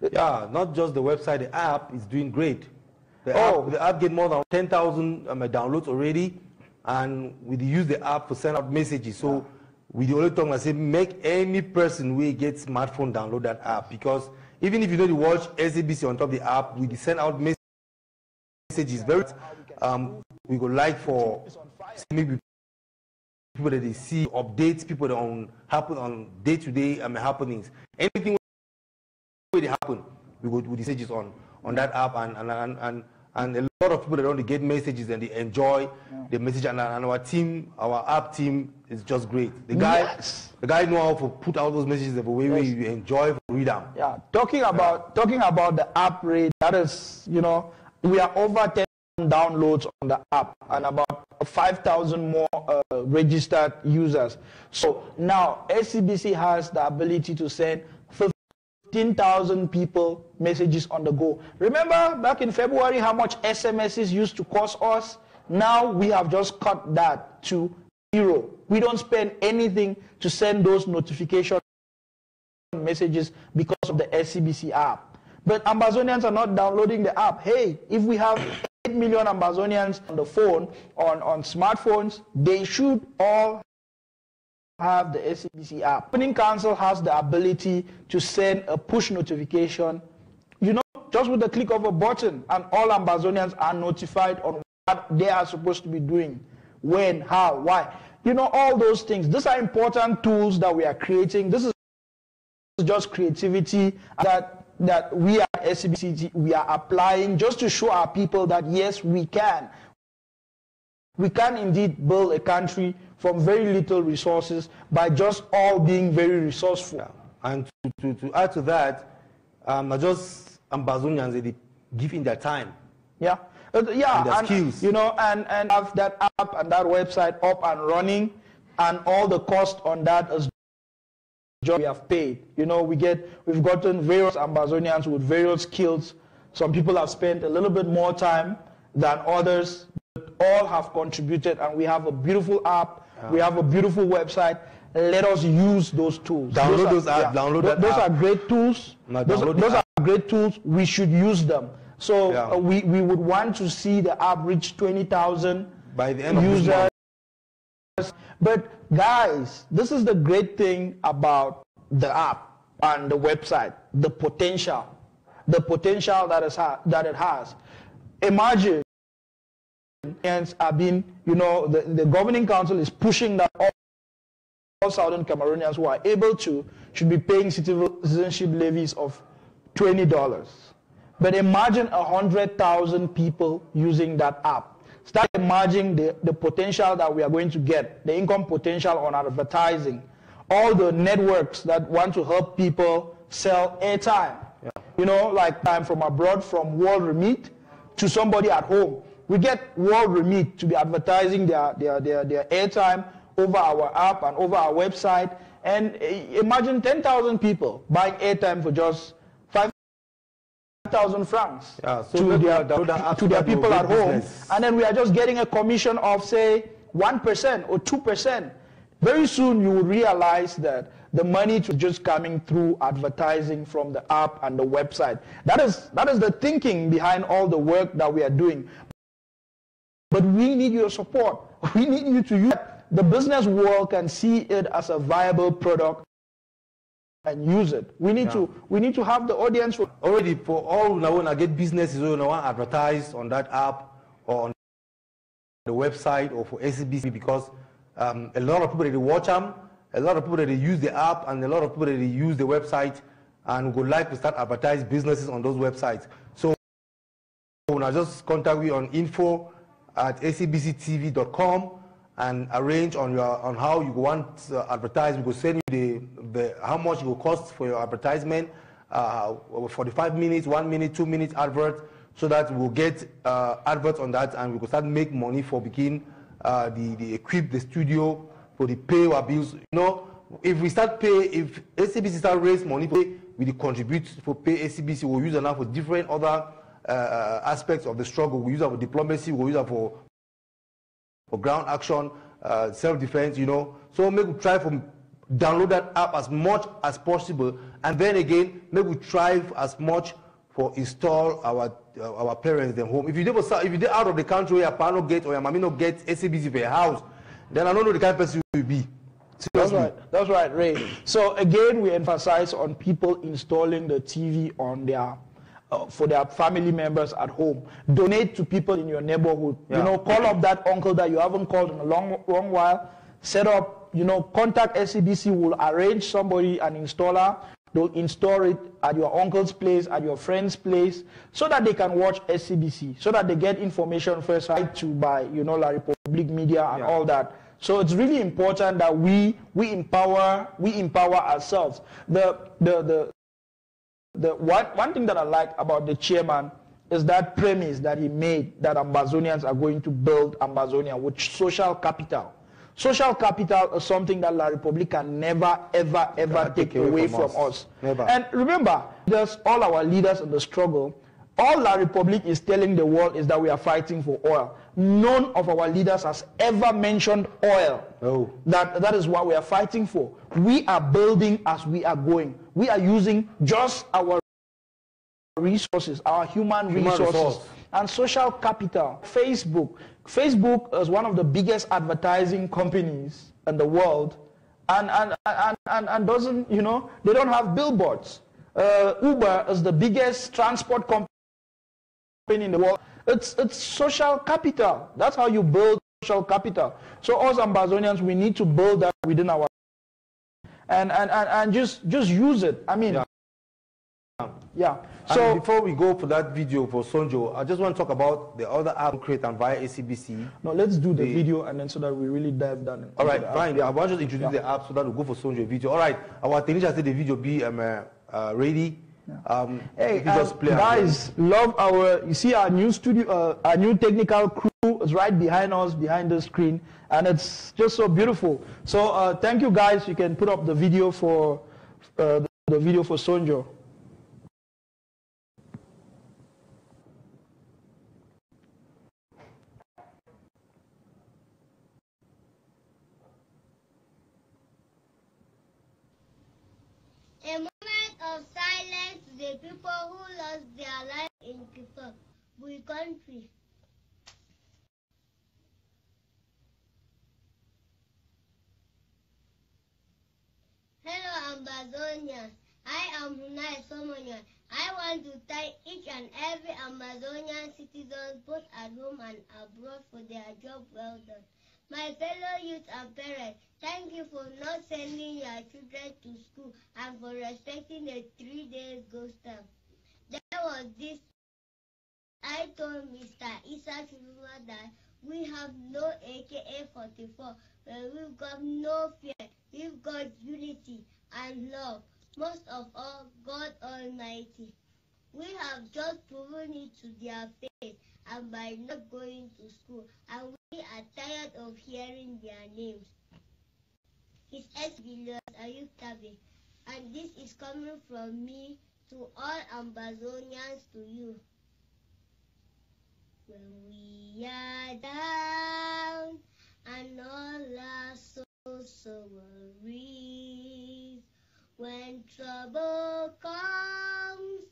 Yeah, not just the website, the app is doing great. The app get more than 10,000 downloads already, and we use the app to send out messages. So we the only time I say make any person who gets smartphone download that app, because even if you don't watch SABC on top of the app, we send out messages. Very, we go like for maybe people that they see updates, people that happen on day-to-day happenings. Anything that happen, we go with the messages on that app, and a lot of people that don't get messages and they enjoy the message, and our team, our app team is just great. The guy know how to put out those messages the way we enjoy read them. Yeah, talking about the app rate, that is, we are over 10 downloads on the app and about 5,000 more registered users. So now SCBC has the ability to send 15,000 people messages on the go. Remember back in February how much SMSs used to cost us? Now we have just cut that to zero. We don't spend anything to send those notification messages because of the SCBC app. But Ambazonians are not downloading the app. Hey, if we have 8 million Ambazonians on the phone, on smartphones, they should all have the SCBC app. The Governing Council has the ability to send a push notification, just with the click of a button, and all Ambazonians are notified on what they are supposed to be doing, when, how, why. All those things. These are important tools that we are creating. This is just creativity that we at SCBC, we are applying just to show our people that yes, we can. We can indeed build a country from very little resources by just all being very resourceful. Yeah. And to add to that, not just Ambazonians, they give in their time. Yeah. And their skills. And have that app and that website up and running, and all the cost on that is job we have paid. We've gotten various Ambazonians with various skills. Some people have spent a little bit more time than others, but all have contributed, and we have a beautiful app. Yeah. We have a beautiful website. Let us use those tools. Download those apps. Yeah. Download that those app. Are great tools. Those are great tools. We should use them. So we would want to see the app reach 20,000 by the end users. Of this month. But guys, this is the great thing about the app and the website, the potential that it has. Imagine, the Governing Council is pushing that all Southern Cameroonians who are able to should be paying citizenship levies of $20. But imagine 100,000 people using that app. Start imagining the potential that we are going to get, the income potential on advertising, all the networks that want to help people sell airtime. Yeah. Like time from abroad, from World Remit to somebody at home. We get World Remit to be advertising their airtime over our app and over our website. And imagine 10,000 people buying airtime for just 5,000 francs to their people at home. And then we are just getting a commission of, say, 1% or 2%. Very soon you will realize that the money is just coming through advertising from the app and the website. That is the thinking behind all the work that we are doing. But we need your support. We need you to use it. The business world can see it as a viable product and use it. We need to have the audience already for all who want to get businesses who want to advertise on that app or on the website or for SCBC, because a lot of people that watch them, a lot of people that use the app, and a lot of people that use the website and would like to start advertise businesses on those websites. So when I just contact you on info@scbctv.com and arrange on how you want to advertise. We will send you the how much it will cost for your advertisement, 45 minutes, 1 minute, 2 minutes advert, so that we'll get adverts on that, and we will start make money for begin the equip the studio, for the pay our bills. If we start pay, if SCBC start raise money for pay, we contribute for pay SCBC. We'll use it now for different other aspects of the struggle. We use it for diplomacy. We'll use it for ground action, self-defense. So maybe we try to download that app as much as possible, and then again maybe we try as much for install our parents them home. If you're out of the country, your partner get or your mommy not get SCBC for your house, then I don't know the kind of person you will be. Seriously. That's right, Ray. So again, we emphasize on people installing the TV on their for their family members at home. Donate to people in your neighborhood. Yeah. Call up that uncle that you haven't called in a long while. Set up, contact SCBC. Will arrange somebody, an installer. They'll install it at your uncle's place, at your friend's place, so that they can watch SCBC, so that they get information first right to by, La Republic Media and all that. So it's really important that we empower ourselves. The one thing that I like about the chairman is that premise that he made, that Ambazonians are going to build Ambazonia with social capital. Social capital is something that La Republic can never, ever take away from us. Never. And remember, there's all our leaders in the struggle. All La Republic is telling the world is that we are fighting for oil. none of our leaders has ever mentioned oil. Oh. That is what we are fighting for. We are building as we are going. We are using just our resources, our human resources, and social capital. Facebook is one of the biggest advertising companies in the world, and doesn't, you know, they don't have billboards. Uber is the biggest transport company in the world. It's social capital. That's how you build social capital. So us Ambazonians, we need to build that within our and just use it. I mean, yeah. So So before we go for that video for Sonjo, I just want to talk about the other app create and via ACBC. no, let's do the video, and then so that we really dive down. All right, fine. I want to just introduce the app so that we'll go for Sonjo video. All right, our technician said the video be ready. Hey, just play guys, love our. You see our new studio, our new technical crew is right behind us, behind the screen, and it's just so beautiful. So thank you, guys. You can put up the video for the video for Sonjo. A moment of silence to the people who lost their life in Kipabui country. Hello Ambazonians, I am Hunai Somonian. I want to thank each and every Amazonian citizen both at home and abroad for their job well done. My fellow youth and parents, thank you for not sending your children to school and for respecting the 3 days ghost time. There was this, I told Mr. Isa Chuluma that we have no AK-44, but we've got no fear. We've got unity and love. Most of all, God Almighty. We have just proven it to their face and by not going to school, and we are tired of hearing their names. His ex-billions Ayuktabe, and this is coming from me to all Ambazonians, to you. When we are down and all are so worried, when trouble comes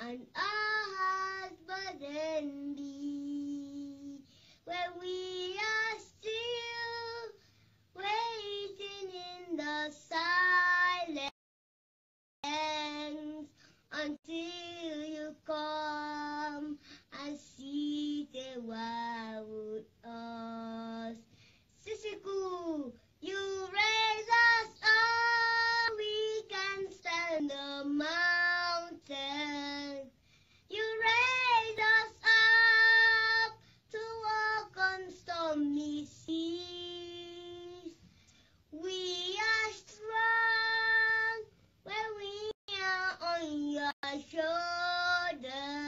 and our hearts burden be, when we are still waiting in the silence until you come and sit a while with us. Sisiku, you raise us up, we can stand the mountain. You raise us up to walk on stormy seas. We are strong when we are on your shoulders.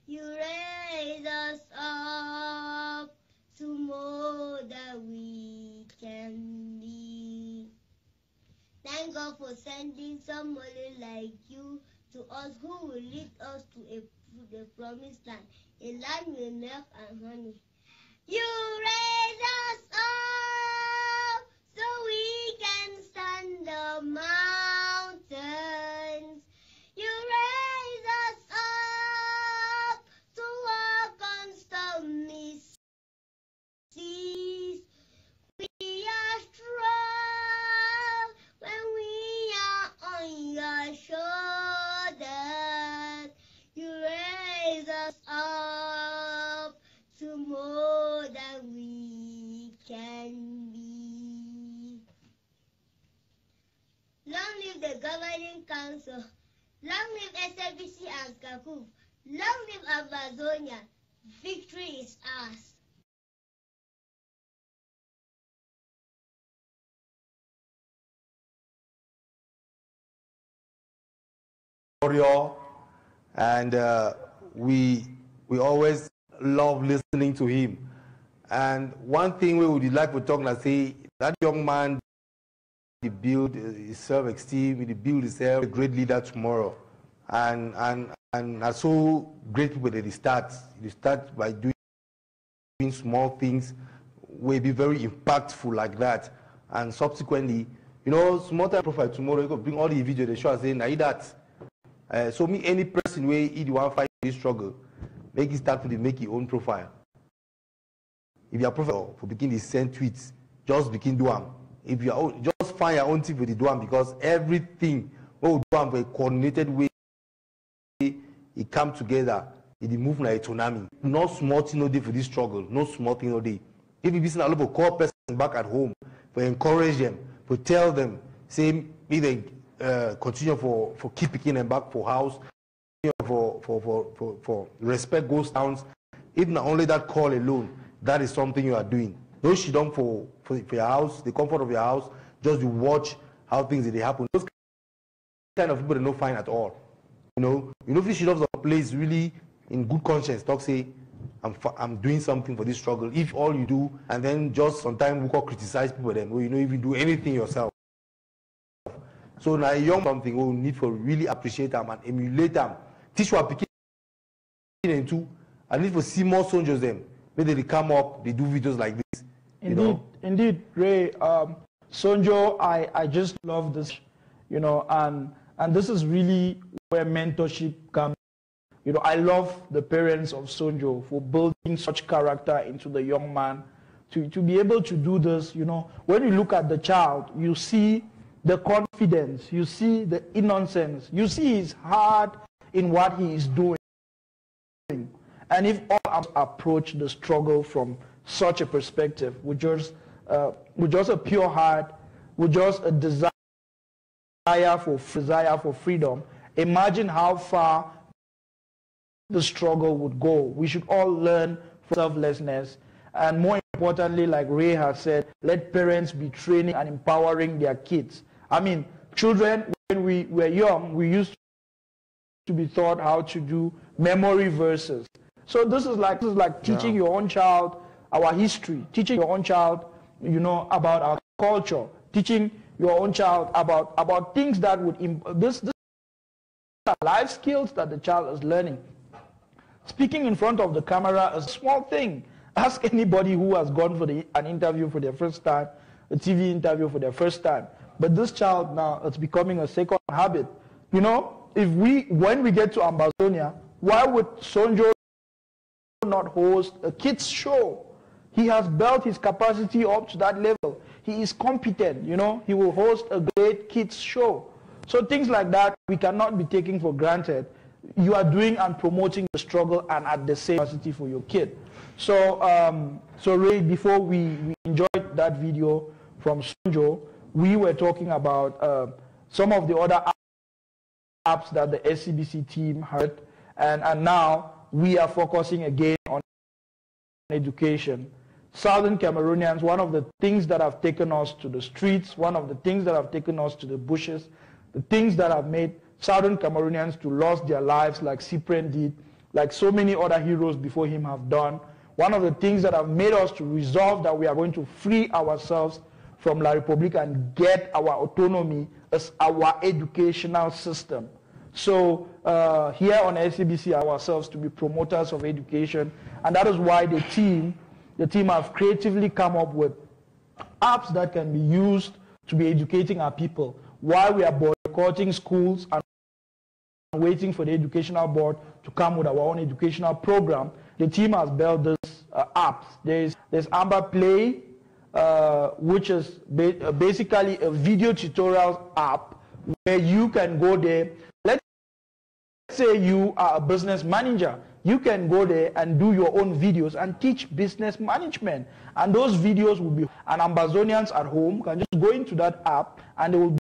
You raise us up to more than we can be. Thank God for sending somebody like you to us who will lead us to the promised land, a land with milk and honey. You raise us up so we can stand the mountains. You raise us up to walk on stormy seas. We are strong when we are on your shoulders. You raise us up to more than we can be. Long live the governing council. Long live SLBC and Kakuf. Long live Amazonia. Victory is ours. And we always love listening to him. And one thing we would like to talk and say, that young man, he built his self-esteem, he built himself a great leader tomorrow. And I saw great people that he start by doing doing small things will be very impactful like that. And subsequently, small time profile tomorrow, you can bring all the video they show us saying, I that. So me, any person where he want to fight this struggle, make it start with make your own profile. If your profile for begin to send tweets, just begin do them. If you are just find your own thing for the do them, because everything will do them for a coordinated way, it come together, it move like a tsunami. No small thing no day for this struggle, no small thing no day. If you listen a lot of call person back at home, for encourage them, for tell them, say if they continue for keep picking them back for house, for respect ghost towns. If not only that call alone, that is something you are doing. Don't sit down for your house, the comfort of your house, just to watch how things they happen. Those kind of people they don't find at all. If you sit off the place really in good conscience, talk say, I'm doing something for this struggle. If all you do, and then just sometimes we call criticize people then, or if you do anything yourself. So now young something we need for really appreciate them and emulate them. Teach what picking into, and need for see more soldiers them. When they come up, they do videos like this. Indeed, Ray. Sonjo, I just love this, and this is really where mentorship comes. I love the parents of Sonjo for building such character into the young man to be able to do this. When you look at the child, you see the confidence, you see the innocence, you see his heart in what he is doing. And if all approach the struggle from such a perspective, with just a pure heart, with just a desire for freedom, imagine how far the struggle would go. We should all learn selflessness, and more importantly, like Ray has said, let parents be training and empowering their kids. I mean, children, when we were young, we used to be taught how to do memory verses. So this is like teaching your own child our history, teaching your own child, about our culture, teaching your own child about things that would this are life skills that the child is learning. Speaking in front of the camera is a small thing. Ask anybody who has gone for an interview for their first time, a TV interview for their first time. But this child now, it's becoming a second habit. When we get to Ambazonia, why would Sonjo not host a kids show? He has built his capacity up to that level. He is competent, he will host a great kids show. So things like that, we cannot be taking for granted. You are doing and promoting the struggle and at the same capacity for your kid. So Ray, before we enjoyed that video from Sonjo, we were talking about some of the other apps that the SCBC team had, and now we are focusing again on education. Southern Cameroonians, one of the things that have taken us to the streets, one of the things that have taken us to the bushes, the things that have made Southern Cameroonians to lose their lives like Cyprian did, like so many other heroes before him have done. One of the things that have made us to resolve that we are going to free ourselves from La Republique and get our autonomy is our educational system. So here on SCBC ourselves to be promoters of education, and that is why the team have creatively come up with apps that can be used to be educating our people while we are boycotting schools and waiting for the educational board to come with our own educational program. The team has built this apps. There's Amba Play, which is basically a video tutorial app where you can go there. Let's say you are a business manager. You can go there and do your own videos and teach business management. And those videos will be, and Ambazonians at home can just go into that app and they will be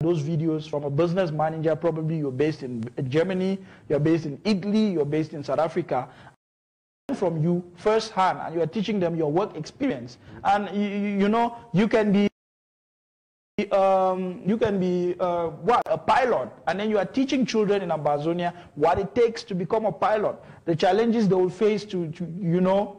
those videos from a business manager. Probably you're based in Germany, you're based in Italy, you're based in South Africa. From you firsthand, and you are teaching them your work experience. And you can be a pilot, and then you are teaching children in Ambazonia what it takes to become a pilot, the challenges they will face to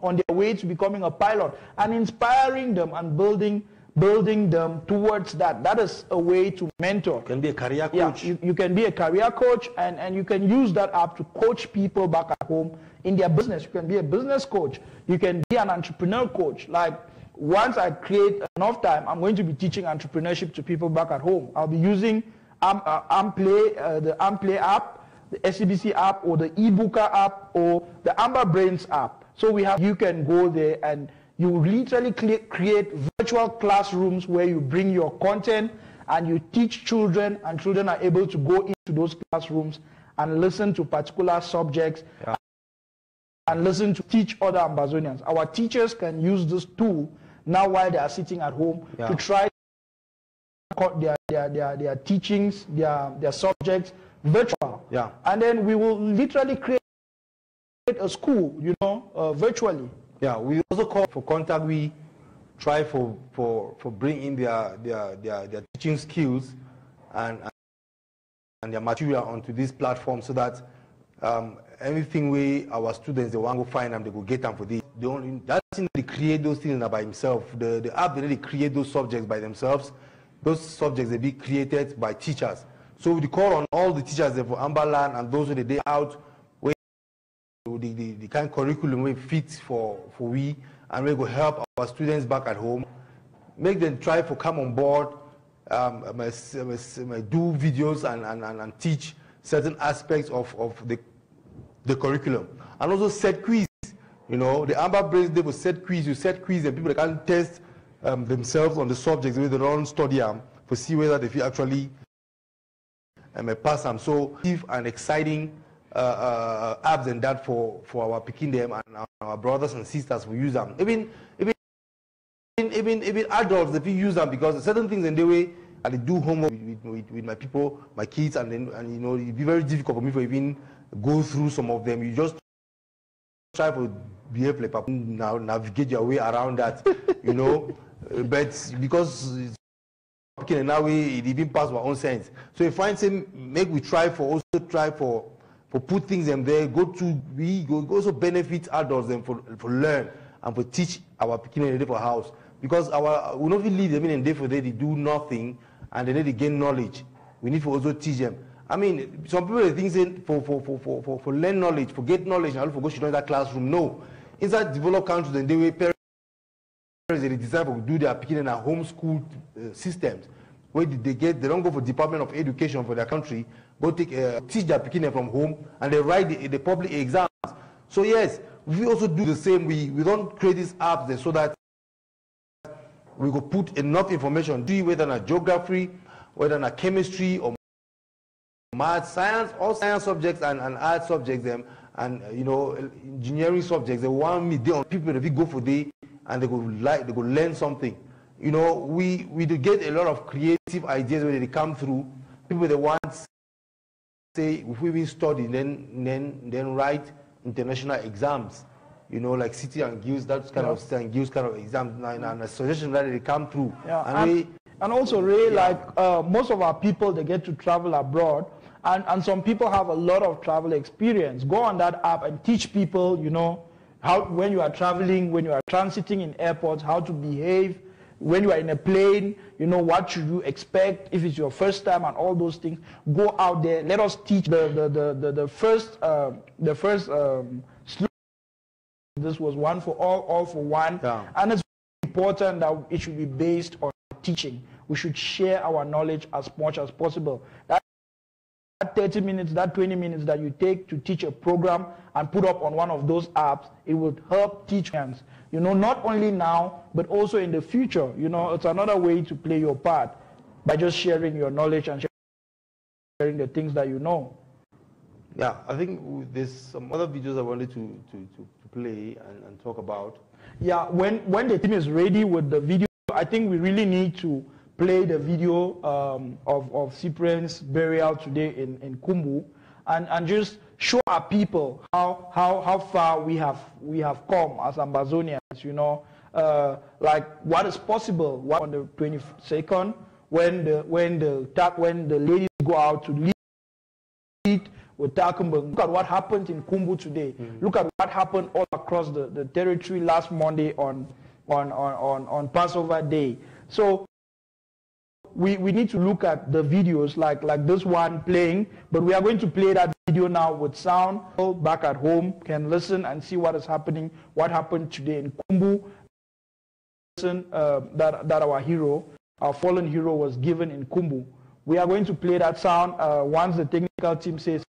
on their way to becoming a pilot, and inspiring them and building building them towards that. That is a way to mentor. You can be a career coach. Yeah, you can be a career coach, and you can use that app to coach people back at home in their business. You can be a business coach. You can be an entrepreneur coach. Like, once I create enough time, I'm going to be teaching entrepreneurship to people back at home. I'll be using the Amplay app, the SCBC app, or the eBooker app, or the Amba Brains app. So you can go there and you literally create virtual classrooms where you bring your content and you teach children, and children are able to go into those classrooms and listen to particular subjects, and listen to teach other Ambazonians. Our teachers can use this tool now while they are sitting at home to try their teachings, their subjects virtual. And then we will literally create a school, virtually. Yeah, we also call for contact. We try for bringing their teaching skills and their material onto this platform, so that anything our students, they want to find them, they go get them for this. That thing, they create those things by themselves. The app, they really create those subjects by themselves. Those subjects, they be created by teachers. So we call on all the teachers for Amberland and those who they day out, where the kind of curriculum we fit for we, and we go help our students back at home, make them try to come on board, do videos and teach certain aspects of the curriculum, and also set quiz. The Amba Brains, they will set quiz. You set quiz, and people can test themselves on the subjects where they don't study them to see whether they feel actually pass them. So give an exciting apps and that for our picking them and our brothers and sisters who use them. Even adults, if you use them, because certain things in the way I do homework with my people, my kids, and it'd be very difficult for me to even go through some of them. You just try to behave like now, navigate your way around that, but because in that way it even pass our own sense. So if find him, make we try for put things in there, we also benefit adults them for learn and for teach our picking in the for house, because we don't leave them in day for day, they do nothing and they need to gain knowledge. We need to also teach them. I mean, some people think for learn knowledge, for get knowledge, and for go to that classroom. No, inside developed countries, and they way parents they decide to do their picking in a homeschool systems, where they don't go for Department of Education for their country, go teach their picking from home, and they write the public exams. So yes, we also do the same. We don't create these apps there so that we go put enough information, whether in geography, whether in chemistry or math, science, all science subjects and art subjects, and engineering subjects. They want me there on people that we go for day and they go learn something. We do get a lot of creative ideas when they come through. People that want say if we study then write international exams, like City and Guilds, that kind of and Guilds kind of exams, and a suggestion that they come through. And also, Ray, most of our people, they get to travel abroad, and some people have a lot of travel experience. Go on that app and teach people, how when you are traveling, when you are transiting in airports, how to behave. When you are in a plane, what should you expect if it's your first time and all those things. Go out there. Let us teach the first slogan. This was one for all for one. And it's important that it should be based on teaching. We should share our knowledge as much as possible. That 30 minutes, that 20 minutes that you take to teach a program and put up on one of those apps, it would help teachers. Not only now, but also in the future. It's another way to play your part by just sharing your knowledge and sharing the things that you know. Yeah, I think there's some other videos I wanted to play and talk about. Yeah, when the team is ready with the video, I think we really need to play the video of Cyprian's burial today in Kumbu, and just show our people how far we have come as Ambazonians. Like what is possible. On the 22nd, when the ladies go out to lead with Takumba. Look at what happened in Kumbu today. Look at what happened all across the territory last Monday on Passover Day. So we need to look at the videos like this one playing, but we are going to play that video now with sound. People back at home can listen and see what is happening, what happened today in Kumbu. That our hero, our fallen hero, was given in Kumbu. We are going to play that sound once the technical team says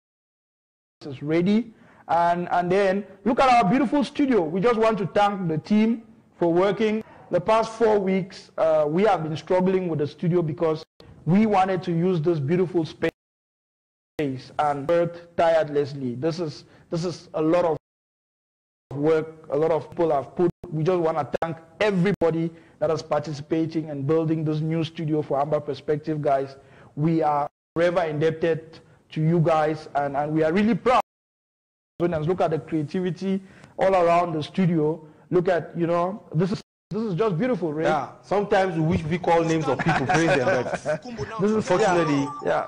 it's ready. And then look at our beautiful studio. We just want to thank the team for working. The past 4 weeks, we have been struggling with the studio because we wanted to use this beautiful space and worked tirelessly. This is a lot of work, a lot of people have put. We just want to thank everybody that is participating and building this new studio for Amba Perspective, guys. We are forever indebted to you guys, and we are really proud. Look at the creativity all around the studio. Look at, this is just beautiful, right? Yeah. Sometimes we wish we call names of people, praise them, but this is unfortunately, yeah,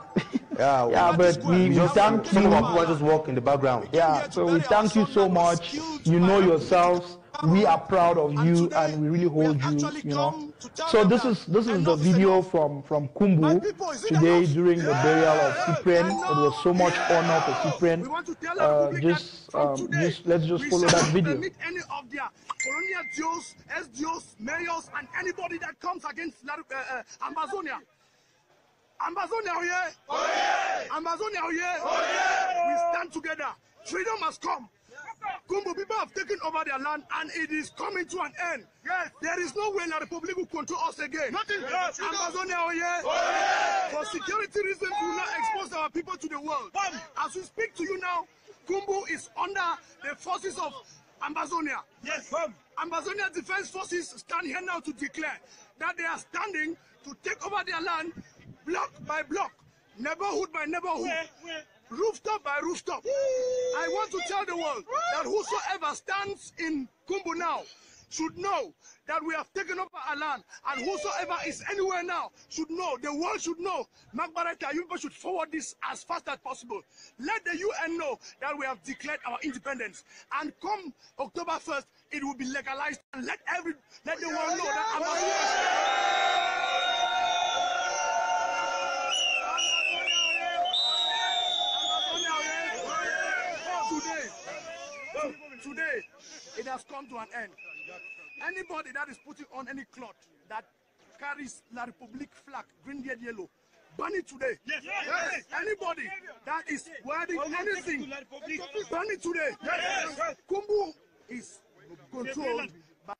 but we just thank some of our you. people just walk in the background. Yeah, so we thank you so much. You know yourselves. We are proud of you, and we really hold you. So this is the video from Kumbu today during the burial of Cyprian. It was so much honor for Cyprian. Let's just follow that video. Any of their colonial Dios, SDOs, mayors, and anybody that comes against Ambazonia. Ambazonia, oh yeah? Oh yeah! Ambazonia, oh yeah? Oh yeah! We stand together. Freedom must come. Kumbu people have taken over their land, and it is coming to an end. Yes. There is no way the Republic will control us again. Nothing. Ambazonia, oh yeah? Oh yeah! For security reasons, we will not expose our people to the world. As we speak to you now, Kumbu is under the forces of Ambazonia. Yes. Ambazonia Defense Forces stand here now to declare that they are standing to take over their land, block by block, neighborhood by neighborhood, rooftop by rooftop. I want to tell the world that whosoever stands in Kumbu now should know that we have taken over our land, and whosoever is anywhere now should know, the world should know. Magbarata, you people should forward this as fast as possible. Let the UN know that we have declared our independence, and come October 1st, it will be legalized, and let the world know that Today, it has come to an end. Anybody that is putting on any cloth that carries La Republique flag, green, red, yellow, burn it today. Yes. Yes. Anybody that is wearing anything, burn it today. Yes. Kumbu is controlled by...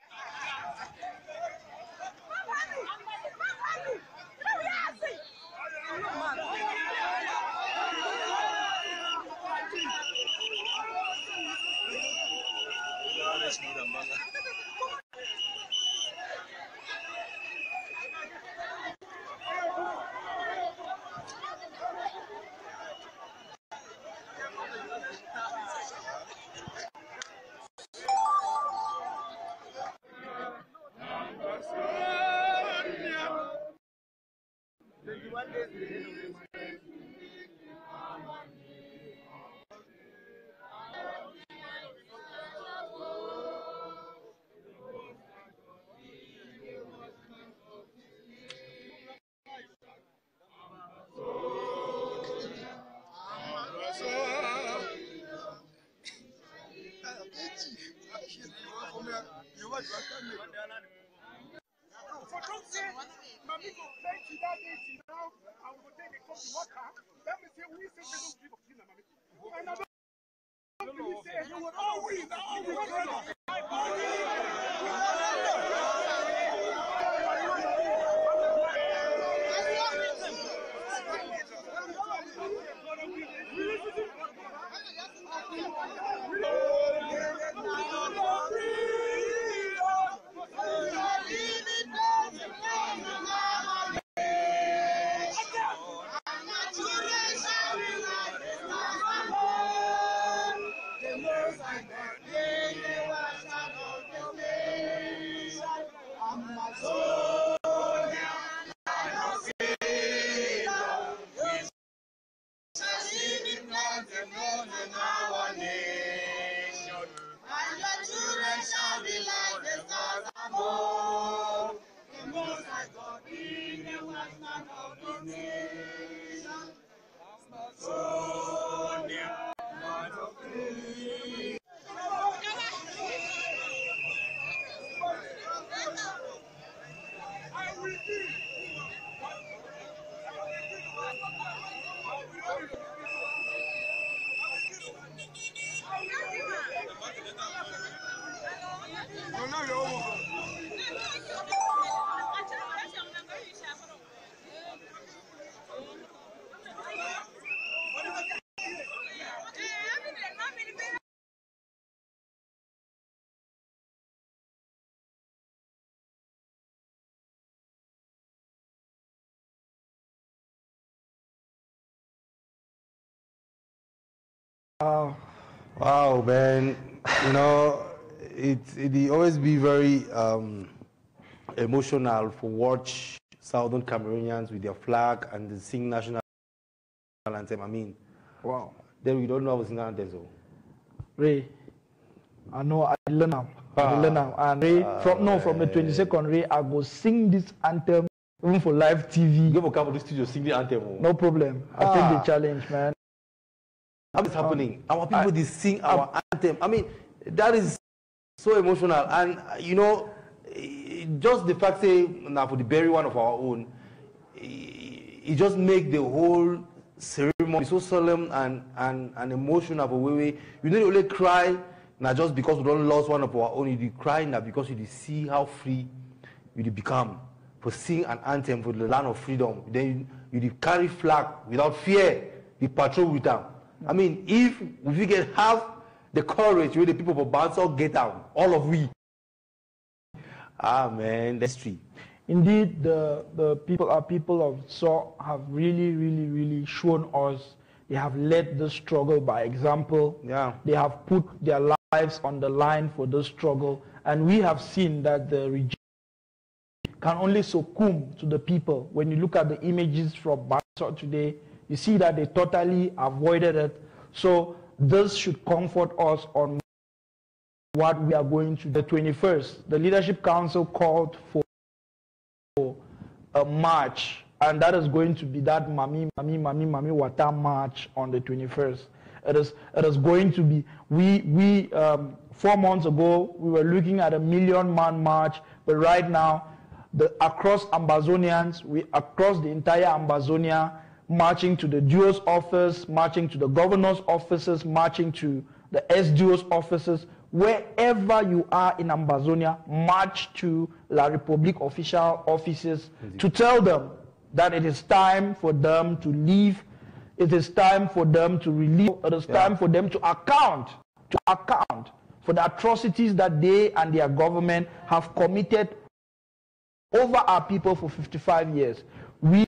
Wow, man. You know, it always be very emotional for watch Southern Cameroonians with their flag and the sing national anthem. I mean, Wow. then we don't know how to sing anthem, so. Ray, I know I learn now. And Ray, from the 22nd, Ray, I go sing this anthem even for live TV. You go come to the studio, sing the anthem. No problem. I'll take the challenge, man. What's happening? Our people, they sing our anthem. I mean, that is so emotional. And, you know, just the fact say, now for the bury one of our own, it just make the whole ceremony so solemn and emotional for way. You don't only cry not just because we don't lost one of our own, you cry now because you see how free you become for sing an anthem for the land of freedom. Then you carry flag without fear, you patrol with them. I mean, if we can have the courage where the people for Bansal get out, all of we. Ah man, that's true. Indeed, the people of SAW have really shown us. They have led the struggle by example. Yeah. They have put their lives on the line for the struggle. And we have seen that the regime can only succumb to the people. When you look at the images from Bansal today, you see that they totally avoided it. So this should comfort us on what we are going to do. The 21st, the Leadership Council called for a march, and that is going to be that Mami Wata march on the 21st. It is going to be, we 4 months ago, we were looking at a 1 million man march, but right now, across Ambazonians, across the entire Ambazonia, marching to the DUO's office, marching to the governor's offices, marching to the SDO's offices, wherever you are in Ambazonia, march to La Republique official offices to tell them that it is time for them to leave, it is time for them to release, it is time for them to account for the atrocities that they and their government have committed over our people for 55 years. We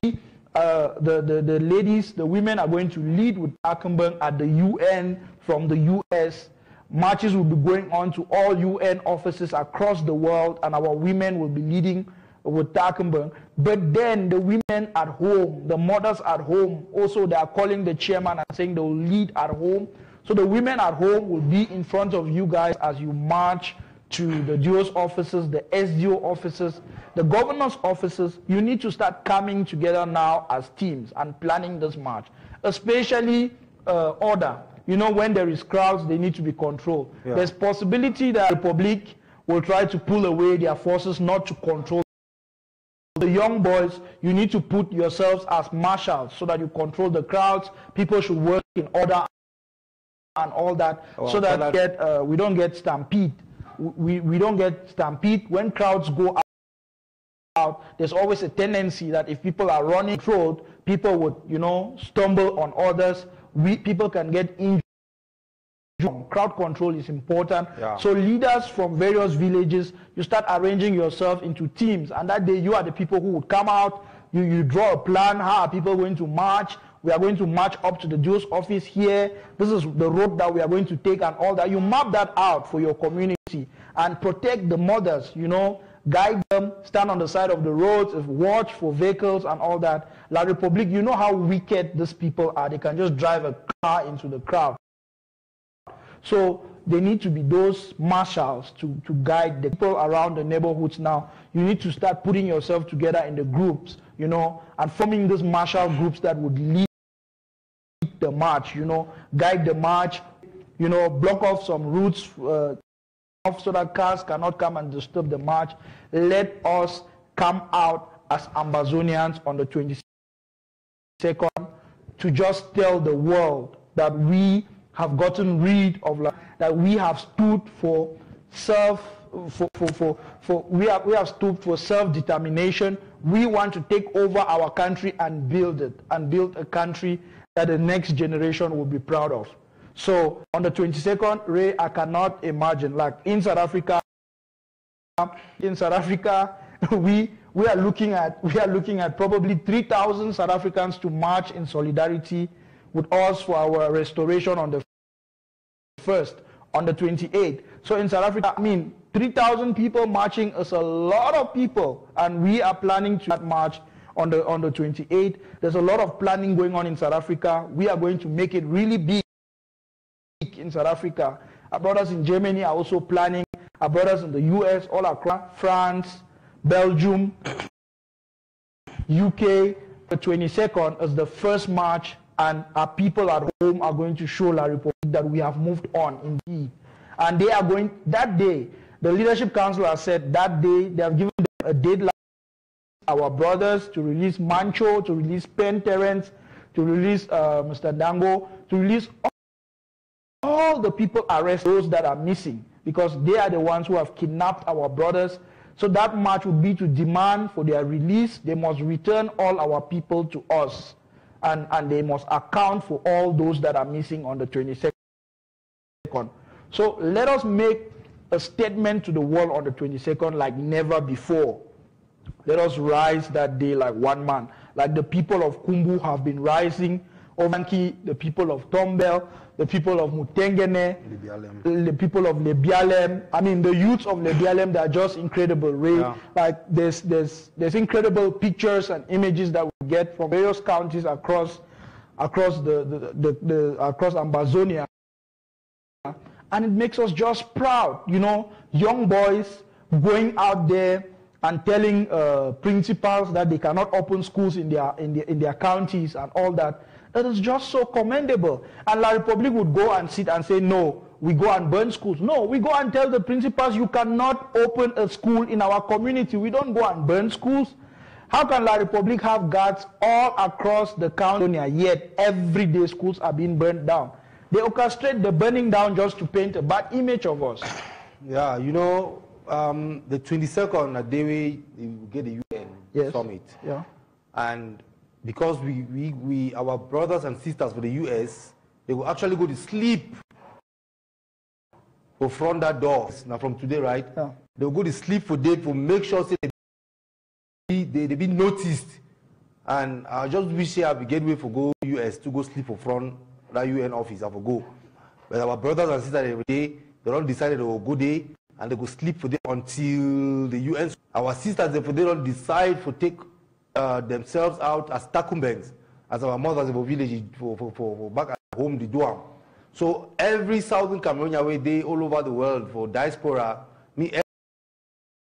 the ladies, the women are going to lead with Takenberg at the UN from the US. Marches will be going on to all UN offices across the world, and our women will be leading with Takenberg. But then the women at home, the mothers at home, also they are calling the chairman and saying they will lead at home. So the women at home will be in front of you guys as you march to the DUO's offices, the SDO offices, the governor's offices. You need to start coming together now as teams and planning this march, especially order. You know, when there is crowds, they need to be controlled. Yeah. There's possibility that the Republic will try to pull away their forces not to control. The young boys, you need to put yourselves as marshals so that you control the crowds. People should work in order and all that, so that we don't get stampede. We don't get stampede. When crowds go out, there's always a tendency that if people are running road, people would, you know, stumble on others. People can get injured. Crowd control is important. Yeah. So leaders from various villages, you start arranging yourself into teams, and that day you are the people who would come out. You draw a plan. How are people going to march? We are going to march up to the DUO's office here. This is the road that we are going to take and all that. You map that out for your community and protect the mothers, you know, guide them, stand on the side of the roads, watch for vehicles and all that. La Republique, you know how wicked these people are. They can just drive a car into the crowd. So they need to be those marshals to guide the people around the neighborhoods now. You need to start putting yourself together in the groups, you know, and forming these marshal groups that would lead the march, you know, guide the march, you know, block off some routes so that cars cannot come and disturb the march. Let us come out as Ambazonians on the 22nd to just tell the world that we have gotten rid of, that we have stood for we have stood for self-determination. We want to take over our country and build it, and build a country that the next generation will be proud of. So on the 22nd, Ray, I cannot imagine, like in South Africa, we are looking at probably 3,000 South Africans to march in solidarity with us for our restoration on the 1st, on the 28th. So in South Africa, I mean, 3,000 people marching is a lot of people, and we are planning to march on the 28th. There's a lot of planning going on in South Africa. We are going to make it really big in South Africa. Our brothers in Germany are also planning. Our brothers in the US, all across France, Belgium, UK. The 22nd is the first march, and our people at home are going to show La Republique that we have moved on indeed. And they are going, that day, the Leadership Council has said that day, they have given them a deadline, our brothers, to release Mancho, to release Pen Terence, to release Mr. Dango, to release all the people arrested, those that are missing, because they are the ones who have kidnapped our brothers. So that march would be to demand for their release. They must return all our people to us, and they must account for all those that are missing on the 22nd. So let us make a statement to the world on the 22nd like never before. Let us rise that day like one man, like the people of Kumbu have been rising, Ovanki, the people of Tombel, the people of Mutengene, the people of Lebialem. I mean, the youths of Lebialem, they are just incredible, Ray. Yeah. Like there's incredible pictures and images that we get from various counties across Ambazonia. And it makes us just proud, you know, young boys going out there and telling principals that they cannot open schools in their counties and all that. That is just so commendable. And La Republique would go and sit and say, no, we go and burn schools. No, we go and tell the principals, you cannot open a school in our community. We don't go and burn schools. How can La Republique have guards all across the county, yet every day schools are being burned down? They orchestrate the burning down just to paint a bad image of us. Yeah, you know, the 22nd, a day we get the UN summit. Yeah. And because our brothers and sisters for the US, they will actually go to sleep for front that door. Now from today, right? Yeah. They will go to sleep for day to make sure they be noticed. And I just wish I be gateway for go US to go sleep for front that UN office. I will go. But our brothers and sisters every day, they don't decide they will go there and they go sleep for them until the UN. Our sisters, if they don't decide to take themselves out as takumbengs, as our mothers in the village for back at home, they do them. So every southern Cameroonian way they all over the world for diaspora,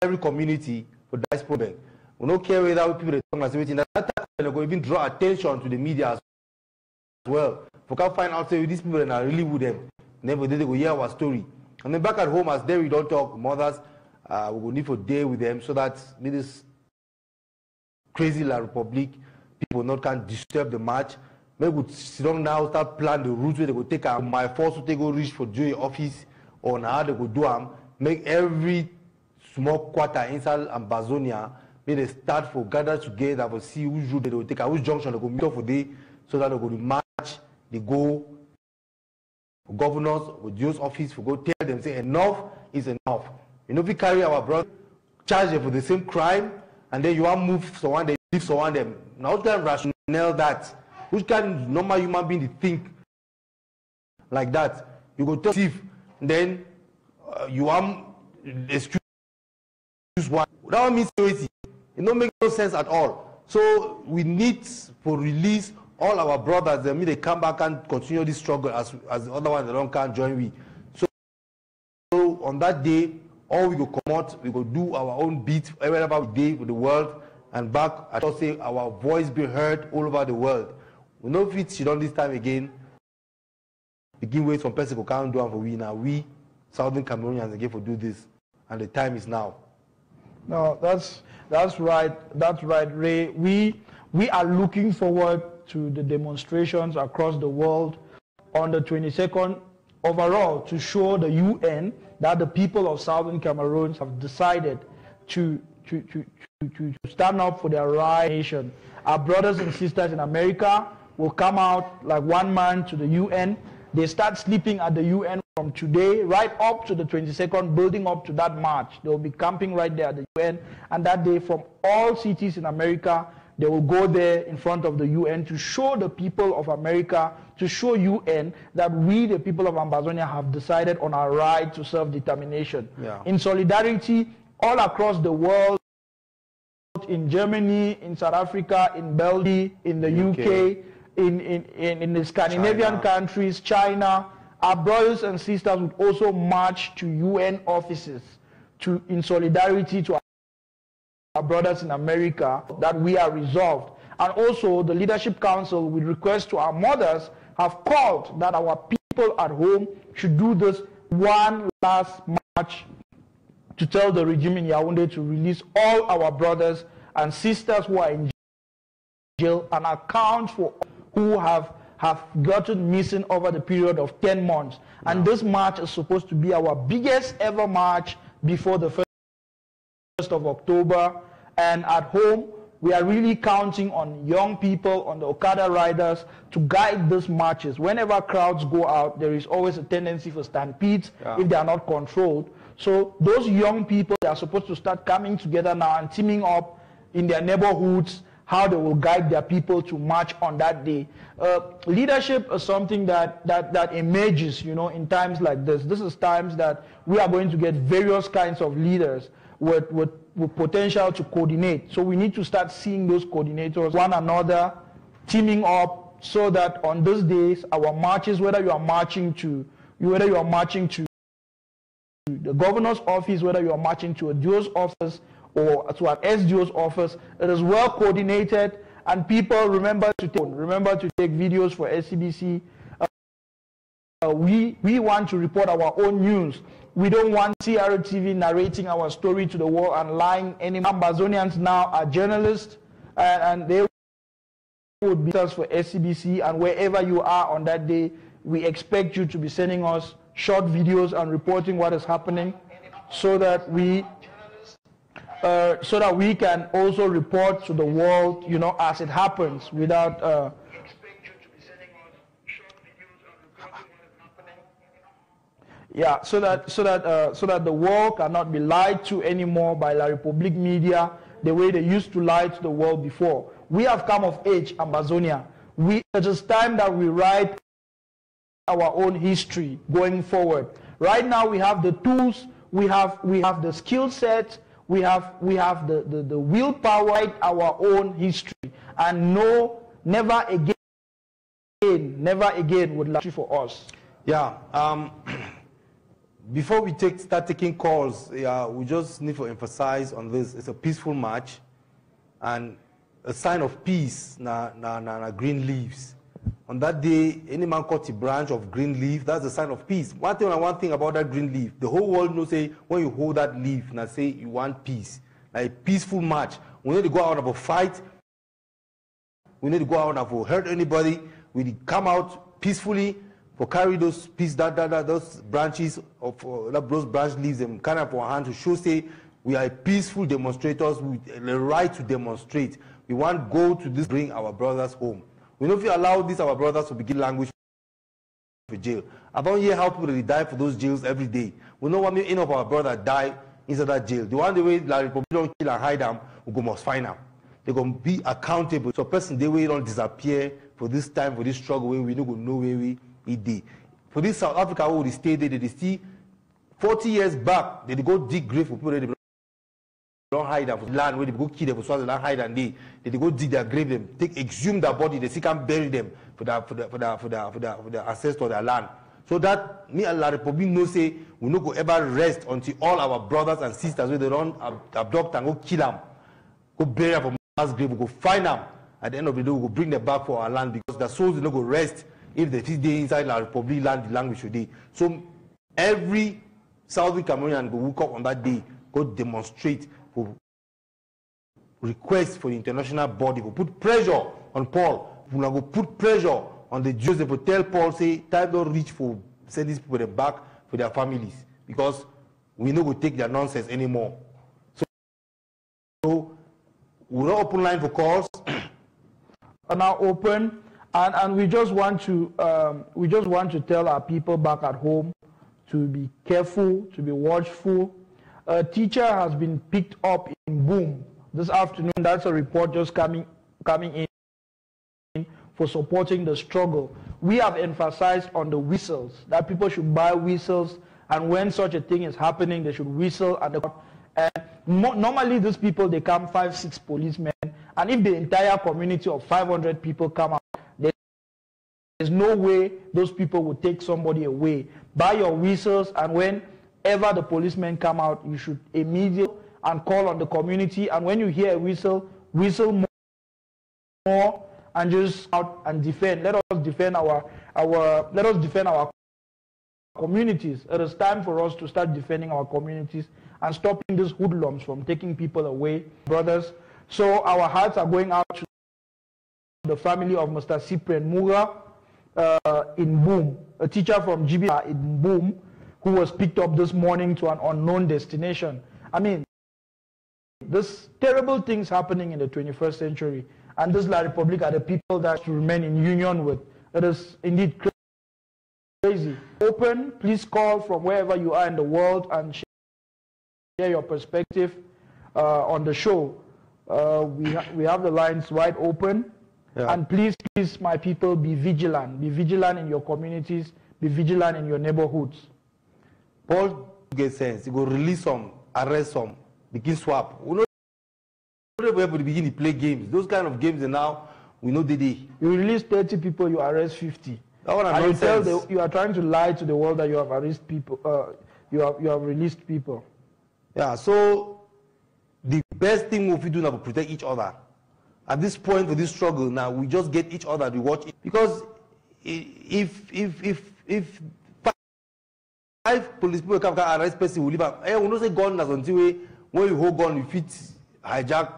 every community for diaspora. We don't care whether people they talk and that they go even draw attention to the media as well. We can find out say these people are really with them. Never did they go hear our story. And then back at home, as there we don't talk, mothers, we will need for day with them so that this crazy La Republique people not can disturb the march. Maybe we sit down now, start plan the route where they go take my force to take go reach for Joey office or how they go do them. Make every small quarter inside Ambazonia, may they start for gather together for see which route they will take, which junction they go meet up for day, so that they go to march, they go governors or Joe's office, we go tell them say enough is enough. You know, if we carry our brother, charge them for the same crime, and then you want to move someone, they leave someone them. Now, which kind of rationale that? Which kind of normal human being think like that? You go tell thief, then you want excuse one. That one means crazy. It don't make no sense at all. So we need for release all our brothers. They come back and continue this struggle as the other ones that don't can't join we. from that day, all we go come out, we go do our own beat wherever we did with the world, and back, I should say, our voice be heard all over the world. We know if it's done this time again, begin wait from person who can't do it for we now. We, Southern Cameroonians, again for do this, and the time is now. No, that's right. That's right, Ray. We are looking forward to the demonstrations across the world on the 22nd overall to show the UN that the people of Southern Cameroon have decided to stand up for their right nation. Our brothers and sisters in America will come out like one man to the UN. They start sleeping at the UN from today right up to the 22nd, building up to that march. They will be camping right there at the UN, and that day from all cities in America, they will go there in front of the UN to show the people of America, to show UN that we, the people of Ambazonia, have decided on our right to self-determination. Yeah. In solidarity, all across the world, in Germany, in South Africa, in Belgium, in the UK, in the Scandinavian countries, China, our brothers and sisters would also march to UN offices in solidarity to our brothers in America that we are resolved. And also the Leadership Council, with request to our mothers, have called that our people at home should do this one last march to tell the regime in Yaoundé to release all our brothers and sisters who are in jail and account for who have gotten missing over the period of 10 months. Yeah. And this march is supposed to be our biggest ever march before the 1st of October. And at home, we are really counting on young people, on the Okada riders, to guide these marches. Whenever crowds go out, there is always a tendency for stampedes if they are not controlled. So those young people, they are supposed to start coming together now and teaming up in their neighborhoods, how they will guide their people to march on that day. Leadership is something that emerges, in times like this. This is times that we are going to get various kinds of leaders with potential to coordinate. So we need to start seeing those coordinators, one another, teaming up, so that on these days, our marches, whether you are marching to the governor's office, whether you are marching to a DO's office or to an SDO's office, it is well coordinated, and people remember to take videos for SCBC. We want to report our own news. We don't want C.R.A. TV narrating our story to the world and lying anymore. Ambazonians now are journalists, and they would be us for SCBC, and wherever you are on that day, we expect you to be sending us short videos and reporting what is happening, so that we can also report to the world, as it happens, without. Yeah, so that the world cannot be lied to anymore by La Republique media the way they used to lie to the world before. We have come of age, Ambazonia. It is time that we write our own history going forward. Right now we have the tools, we have the skill set, we have the willpower to write our own history, and never again would lie for us. Yeah. Before we start taking calls, we just need to emphasize on this. It's a peaceful march, and a sign of peace na green leaves. On that day, any man cut a branch of green leaf, that's a sign of peace. One thing about that green leaf, the whole world knows, say, when you hold that leaf, now say you want peace. Like a peaceful march. We need to go out of a fight. We need to go out of hurt anybody. We come out peacefully for carry those those branches of those branch leaves and kind of our hand to show, say, we are peaceful demonstrators with the right to demonstrate. We want to go to this, bring our brothers home. We know if you allow these our brothers to begin language for jail. I don't hear how people die for those jails every day. We know when any of our brothers die inside that jail. The one the way La Republic don't kill and hide them, we must find them. They're going to be accountable. So person they will don't disappear for this time, for this struggle, where we don't know where we did. For this South Africa, where they stay there, they see 40 years back, they go dig grave for people that they don't hide them for land, where they go kill them for so they don't hide, and they go dig their grave, them exhume their body, they still can't bury them for the ancestors, their land. So that me and La Republic no say we no go ever rest until all our brothers and sisters wey they run abduct and go kill them, go bury them for mass grave, we go find them. At the end of the day, we go bring them back for our land because the souls no go rest if they fit dey inside La Republic land, the language today. So every Southern Cameroonian go wake up on that day, go demonstrate for request for the international body, go put pressure on Paul. We go put pressure on the Jews. They will tell Paul, say, time don't reach for send these people back for their families because we no go take their nonsense anymore. So we're not open line for calls. Are now open, and we just want to tell our people back at home to be careful, to be watchful. A teacher has been picked up in Boom this afternoon. That's a report just coming in for supporting the struggle. We have emphasized on the whistles, that people should buy whistles, and when such a thing is happening, they should whistle at the. Normally, these people, they come 5-6 policemen, and if the entire community of 500 people come out, there's no way those people will take somebody away. Buy your whistles, and whenever the policemen come out, you should immediately and call on the community. And when you hear a whistle, whistle more, and just out and defend. Let us defend our communities. It is time for us to start defending our communities and stopping these hoodlums from taking people away, brothers. So our hearts are going out to the family of Mr. Cyprian Muga in Boom, a teacher from GB in Boom, who was picked up this morning to an unknown destination. I mean, there's terrible things happening in the 21st century, and this La Republic are the people that should remain in union with. It is indeed crazy. Open, please call from wherever you are in the world and share your perspective on the show. We have the lines wide open. Yeah. And please, my people, be vigilant. Be vigilant in your communities. Be vigilant in your neighborhoods. Paul gets sense. He go release some, arrest some, begin swap. We know where we begin to play games. Those kind of games, and now we know the day. You release 30 people, you arrest 50. That one and you are trying to lie to the world that you have arrested people. You have released people. Yeah. So the best thing we do now to protect each other. At this point for this struggle now, we just get each other to watch it. Because if 5 police people can arrest person, we leave out. We don't say gun as until when you hold gun, you fit hijack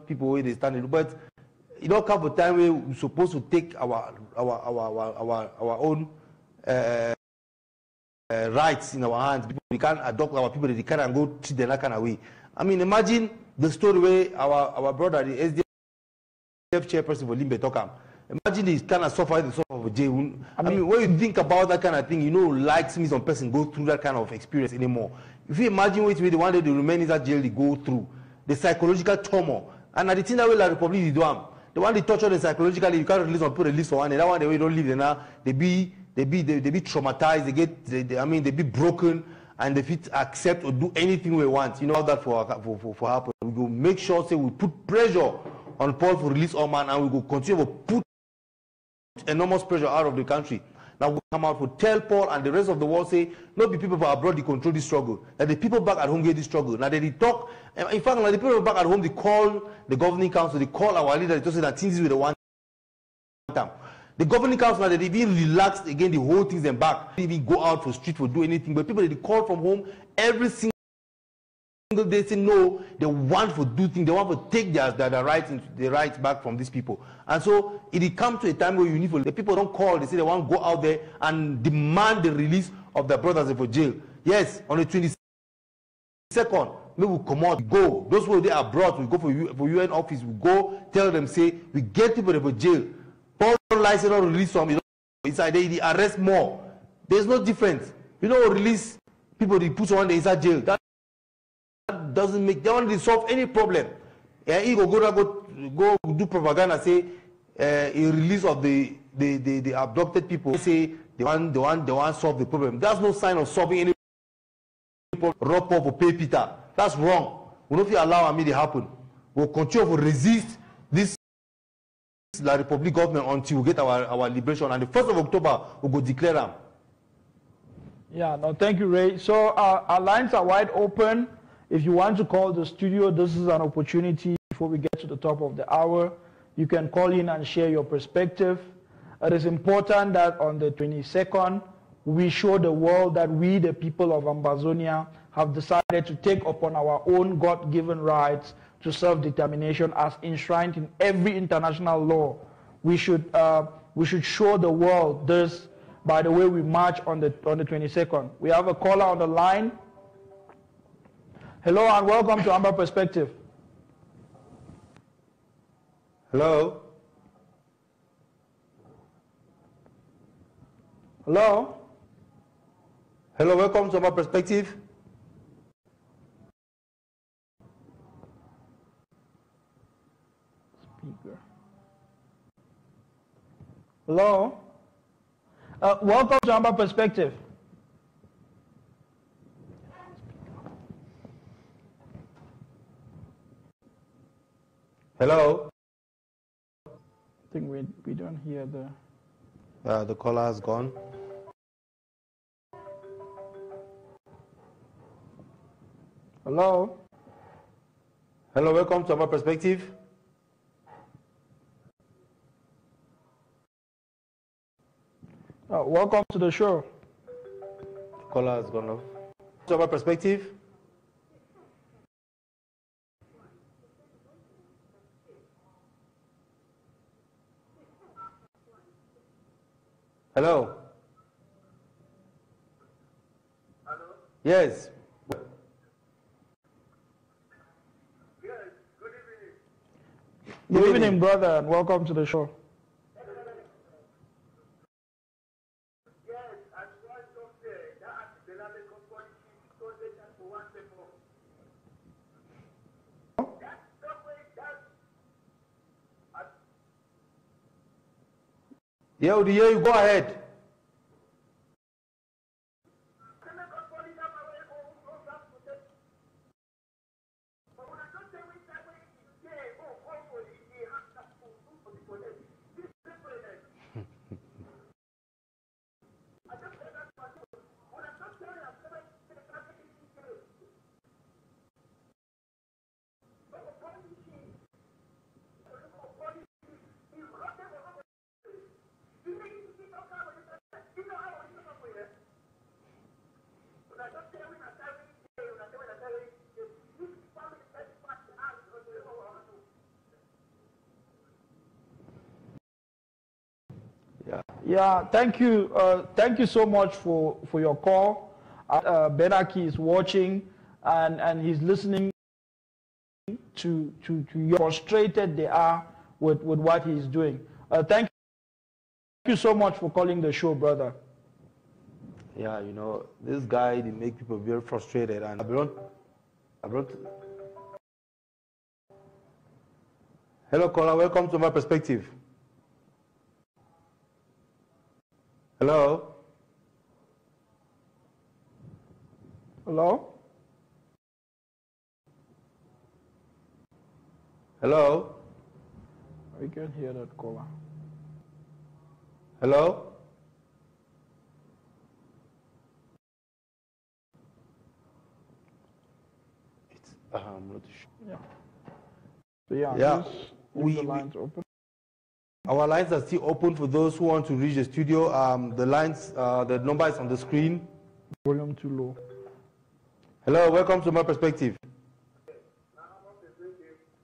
people where they stand. But it don't come a time where we're supposed to take our own rights in our hands. We can't adopt our people, they can't go treat them that kind of way. I mean, imagine the story where our brother, the SDF chairperson for Limbe Tokam. Imagine he's kind of suffering the suffer of jail. I mean, when you think about that kind of thing, you know, like some person go through that kind of experience anymore. If you imagine what the one day they remain in that jail, they go through the psychological turmoil. And at the thing that way, La Republic, they do the one they torture them psychologically, you can't release or put a release for one. And that one they don't live there now. They be traumatized. They be broken, and they fit accept or do anything we want. You know how that for happen. We go make sure say we put pressure on Paul for release all man, and we will continue to put enormous pressure out of the country. Now we come out to tell Paul and the rest of the world, say, not the people abroad, they control this struggle. That the people back at home get this struggle. Now they talk, in fact, like the people back at home, they call the governing council, they call our leaders, they say that things with the one time. The governing council, now they even relaxed again, the whole things them back. They even go out for street for do anything. But people, they call from home every single day, say no, they want to do things, they want to take their rights back from these people. And so it comes to a time where you need for the people don't call, they say they want to go out there and demand the release of their brothers for jail. Yes, on the 22nd, maybe we come out, we go. Those who are abroad, we go for UN office, we go tell them, say, we get people for jail. Paul license or release some, you know, inside they arrest more. There's no difference. You know, release people, they put someone inside jail. That doesn't make, they want to solve any problem. Yeah, he go do propaganda, say a release of the abducted people, say they want to solve the problem. That's no sign of solving any problem. Rob up or pay Peter. That's wrong. We don't allow me to happen. We'll continue to resist this La Republic government until we get our liberation. And the 1st of October, we'll go declare them. Yeah, no, thank you, Ray. So our lines are wide open. If you want to call the studio, this is an opportunity before we get to the top of the hour. You can call in and share your perspective. It is important that on the 22nd, we show the world that we, the people of Ambazonia, have decided to take upon our own God-given rights to self-determination as enshrined in every international law. We should show the world this by the way we march on the 22nd. We have a caller on the line. Hello and welcome to Amba Perspective. Hello? Hello? Hello, welcome to Amba Perspective. Speaker. Hello? Welcome to Amba Perspective. Hello? I think we don't hear The caller has gone. Hello? Hello, welcome to Amba Perspective. Welcome to the show. The caller has gone off. To Amba Perspective. Hello? Hello? Yes. Yes, good evening. Good evening, brother, and welcome to the show. Yes, I want to say that the Lame company is so that for one people. That's the way that. Yeah, Odiye, you go ahead. Yeah, thank you. Thank you so much for your call. Benaki is watching and he's listening to how frustrated they are with what he's doing. Thank you so much for calling the show, brother. Yeah, you know, this guy, they make people very frustrated. And Hello, caller, welcome to My Perspective. Hello? Hello? Hello? We can hear that caller. Hello? I'm not sure. Yeah. So Yeah, leave the lines open. Our lines are still open for those who want to reach the studio. The lines, the number is on the screen. Volume too low. Hello, welcome to My Perspective.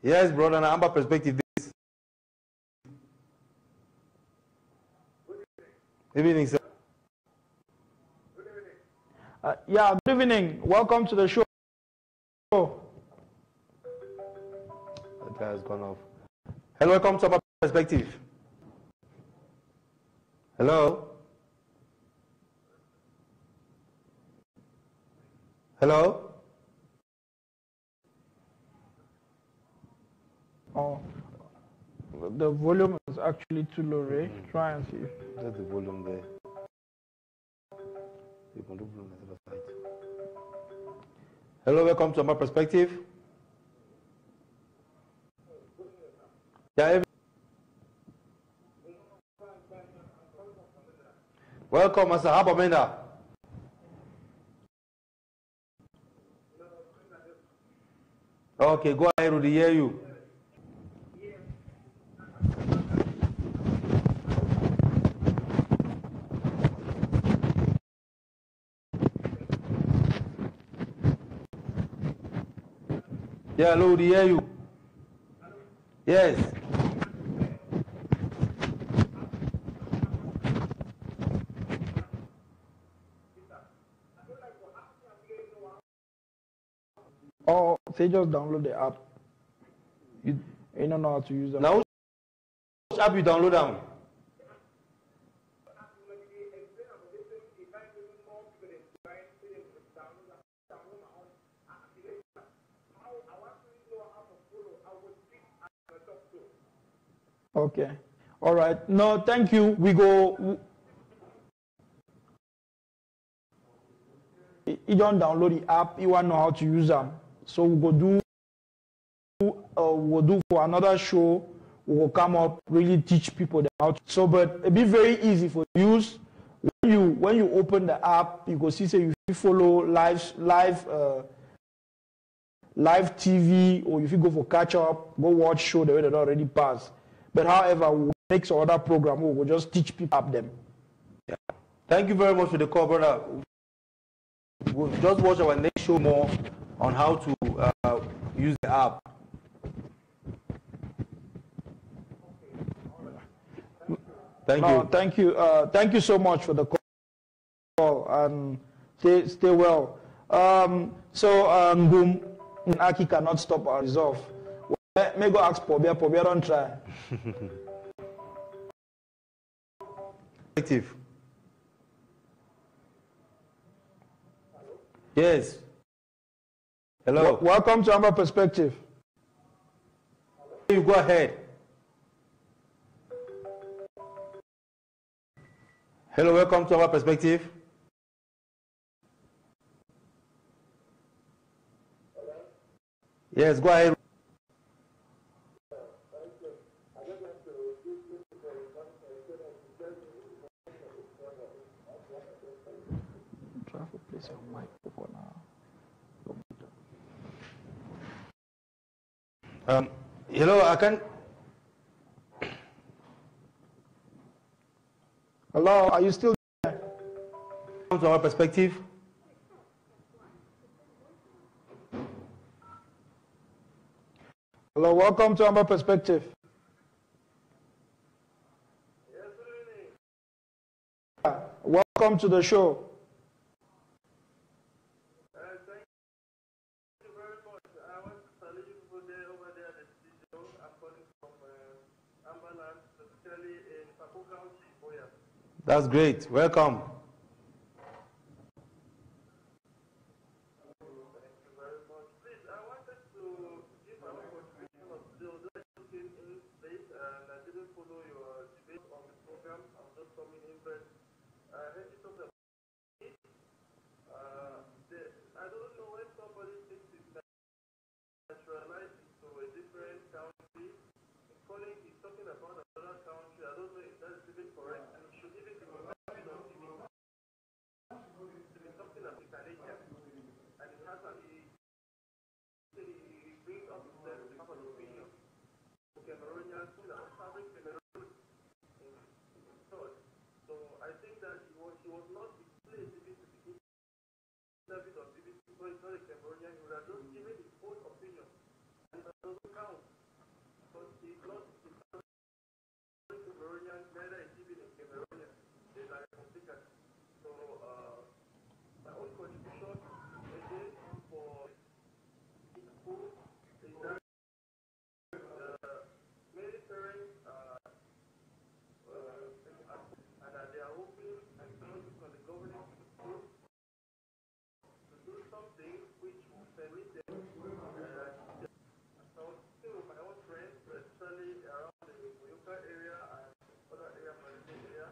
Yes, brother, and Amba Perspective. Good evening, sir. Yeah, good evening. Welcome to the show. That guy has gone off. Hello, welcome to My Perspective. Hello? Hello? Oh, the volume is actually too low, Ray. Try and see. That's the volume there. You can do volume on the other side. Hello, welcome to My Perspective. Yeah, welcome, Mr. Habamenda. Okay, go ahead, Rudy, hear you. Yeah, hello, Rudy, hear you. Yes. Or say just download the app. You don't know how to use them. Now, which app you download them? Okay. All right. No, thank you. We go. You don't download the app. You want to know how to use them. So we go do. We'll do for another show. We will come up really teach people how to. So, but it'll be very easy for use. When you open the app, you go see say you follow live TV, or if you go for catch up, go watch show the way that already passed. But however, we'll make some other program. We'll just teach people up them. Yeah. Thank you very much for the call, brother. We'll just watch our next show more on how to use the app. Thank you. Thank you so much for the call, and stay well. Ngum Aki cannot stop our resolve. May go ask Pobia don't try. Perspective. Yes. Hello. Welcome to Amba Perspective. You go ahead. Hello, welcome to Amba Perspective. Yes, go ahead. Hello, I can. Hello, are you still there? Come to Our Perspective. Hello, welcome to Amba Perspective. Welcome to the show. Thank you very much. I want to salute you over there at the studio. I'm calling from Amba, specifically in Paco County, Boya. That's great. Welcome. Thank you very much. Please, I wanted to give my own contribution of still that came in late and I didn't follow your debate on the program. I'm just coming in, but I heard you talk about it. I don't know when somebody thinks it's naturalized into a different country. He's talking about another country. I don't know if that's even correct. And it should even be reminded of TV. To be something like Canadian. And it has he brings up himself to have an opinion. Cameroonians who are serving Cameroon in thought. So I think that he was not displayed TV to begin service on BBC, so it's not a Cameroonian. He would have just given his own opinion. And that doesn't count. Because he's not Cameroonian, neither is he in Cameroonian. They are complicated. So my own contribution again for people is that many parents and that they are hoping and counting on the government to do something which will permit them so still my own friends, especially around the Uyuka area and other area, area,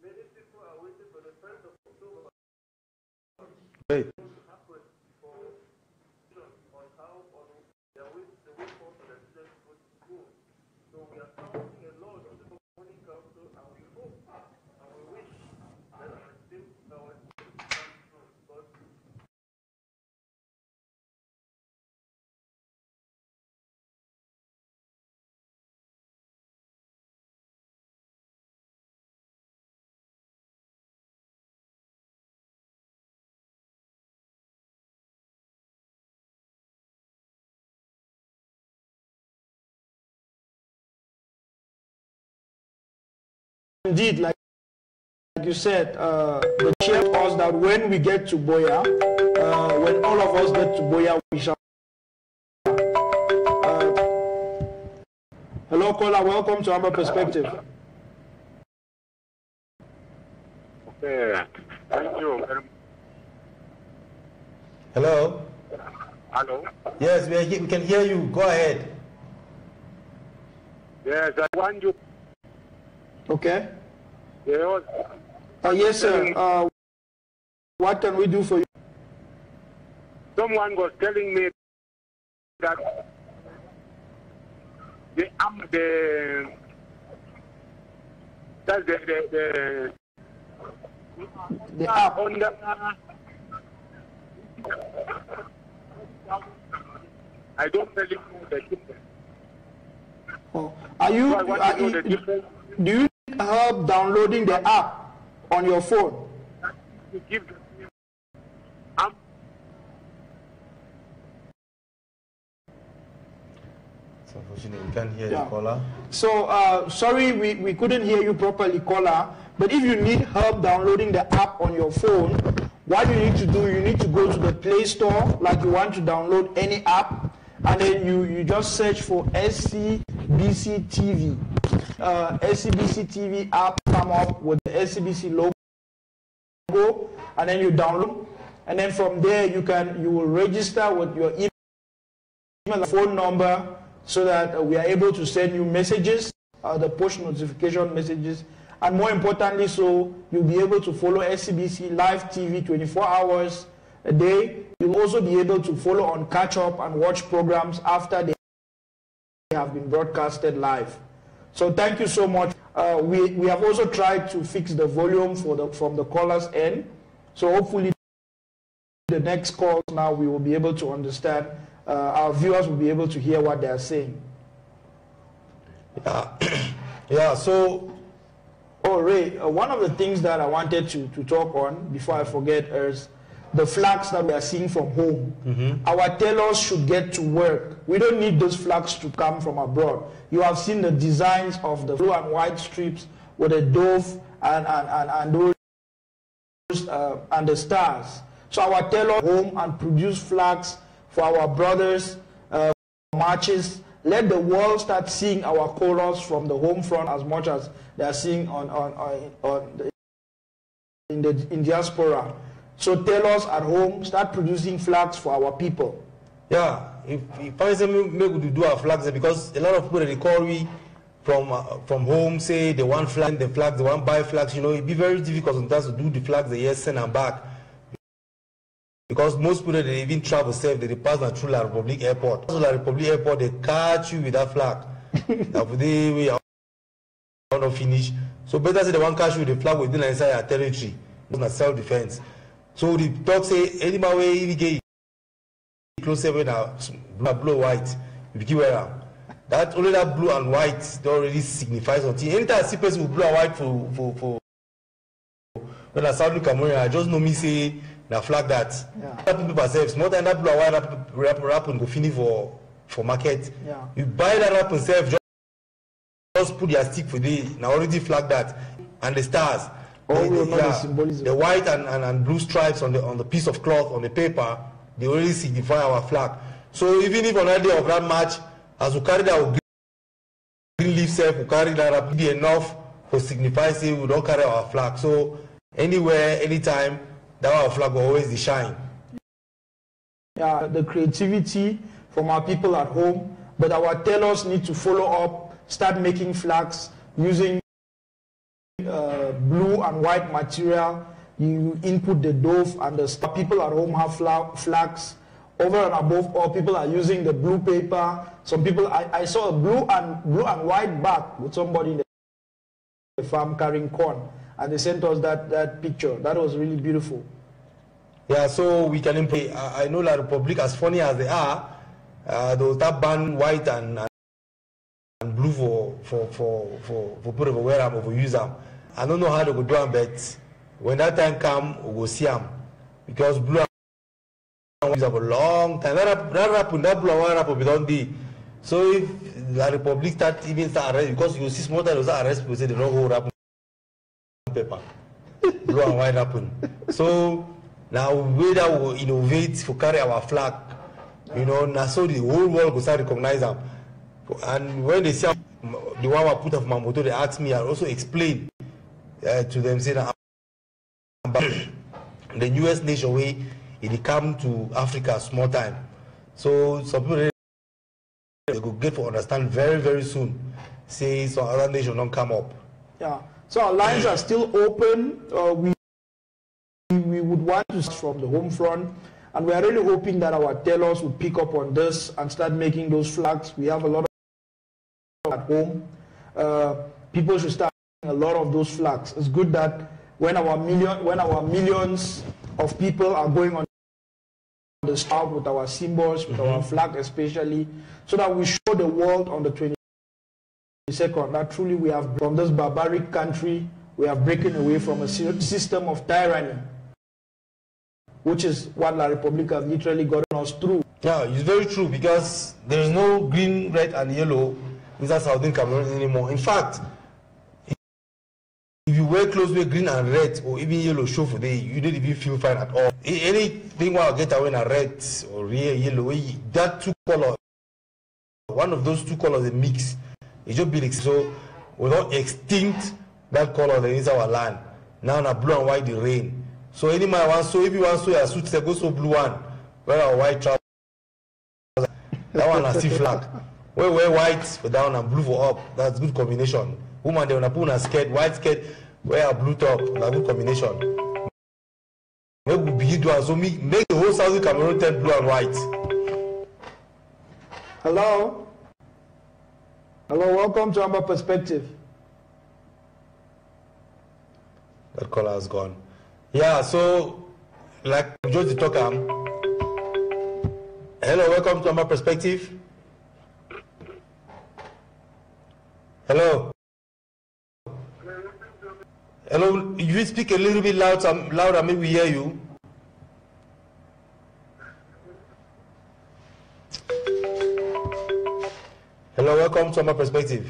many people are waiting for the 1st of October Great. to happen for on how on their way forward for the students to go to school. So we are counting a lot on the governing council and we hope and we wish that our team comes through because indeed, like you said, the chair us that when we get to Boya, when all of us get to Boya, we shall. Hello, caller. Welcome to Amba Perspective. Okay. Thank you. Hello? Hello? Yes, we can hear you. Go ahead. Yes, I want you. Okay. Yes, Yes, sir. What can we do for you? someone was telling me that The app. on the I don't really know the difference. Oh. Are you? So I want to know the difference. Do you need help downloading the app on your phone? To give Unfortunately, we can't hear the caller. So, sorry, we couldn't hear you properly, caller. But if you need help downloading the app on your phone, what you need to do, you need to go to the Play Store, like you want to download any app, and then you just search for SCBC TV. SCBC TV app come up with the SCBC logo, and then you download, and then from there you will register with your email and phone number, so that we are able to send you messages, the push notification messages, and more importantly, so you'll be able to follow SCBC live TV 24 hours a day. You'll also be able to follow on catch up and watch programs after they have been broadcasted live. So thank you so much. We have also tried to fix the volume from the caller's end. So hopefully the next calls now we will be able to understand. Our viewers will be able to hear what they are saying. Yeah, so... Oh, Ray, one of the things that I wanted to talk on, before I forget, is the flags that we are seeing from home. Our tailors should get to work. We don't need those flags to come from abroad. You have seen the designs of the blue and white strips with a dove and those and the stars. So our tailors home and produce flags for our brothers, marches. Let the world start seeing our colors from the home front as much as they are seeing in diaspora. So tailors at home, start producing flags for our people. Yeah, if I say we do our flags, because a lot of people they call me from home, say they want flag, the flags, they want buy flags. You know, it'd be very difficult sometimes to do the flags the year send and back. Because most people, they even travel safe, they pass through La Republic Airport. So La Republic Airport, they catch you with that flag. They are not finish. So better say they want catch you with the flag within inside our territory. It's not self-defense. So the talk say, any way you get close seven blue white, if you wear them. That only that blue and white don't really signify something. Anytime I see person with blue and white for when I South Cameroon, I just know me say na flag that. That people themselves, more than that blue and white wrap and go finish for market. Yeah. You buy that wrap yourself, just put your stick for the now already flag that, and the stars. The white and blue stripes on the piece of cloth on the paper, they already signify our flag. So even if on that day of that match, as we carry that green leaf self, we carry that up, be enough to signify say we don't carry our flag. So anywhere, anytime, that our flag will always shine. Yeah, the creativity from our people at home, but our tailors need to follow up, start making flags using blue and white material. You input the dove and the star. People at home have flags. Over and above all, people are using the blue paper. Some people, I saw a blue and white bag with somebody in the farm carrying corn, and they sent us that picture. That was really beautiful. Yeah, so we can improve. I know La Republic, as funny as they are, they'll start ban white and blue for people to wear them or to use them. I don't know how they could do them, but when that time comes, we will see them. Because blue and white have a long time. That blue and white wrap will be done there. So if La Republic start arrest, because you see small time, those arrest people say they don't hold up. sandpaper. Blue and white happen. So now we that will innovate to carry our flag. Now so the whole world will start recognize them. And when they see the one I put up my motor, they ask me, I also explain to them, say that the newest nation way it come to Africa small time. So some people they could get to understand very, very soon. Say some other nation don't come up. Yeah. So our lines are still open. We would want to start from the home front, and we are really hoping that our tailors will pick up on this and start making those flags. We have a lot of at home. People should start making a lot of those flags. It's good that when our millions of people are going on the street with our symbols, with our flag especially, so that we show the world on the 22nd that truly we have, from this barbaric country, we are breaking away from a system of tyranny, which is what La Republica has literally gotten us through. Yeah, it's very true, because there is no green, red, and yellow inside Southern Cameroon anymore. In fact, if you wear clothes with green and red or even yellow show for day, you don't even feel fine at all. Anything while get away in a red or yellow, that two colors, one of those two colors, they mix. It's just big. So we don't extinct that color that is our land. Now na blue and white the rain. So any man wants, so if you want, so your suit say go so blue one, wear a white trousers. That one is still flag. We wear white for down and blue for up. That's good combination. Woman they wanna put on a skirt, white skirt, wear a blue top. That's good combination. Make we begin to so make the whole Southern Cameroon turn blue and white. Hello. Hello, welcome to Amba Perspective. That caller has gone. Yeah, so like George the talker. Hello, welcome to Amba Perspective. Hello. Hello, you speak a little bit louder, maybe we hear you. Hello, welcome to Amba Perspective.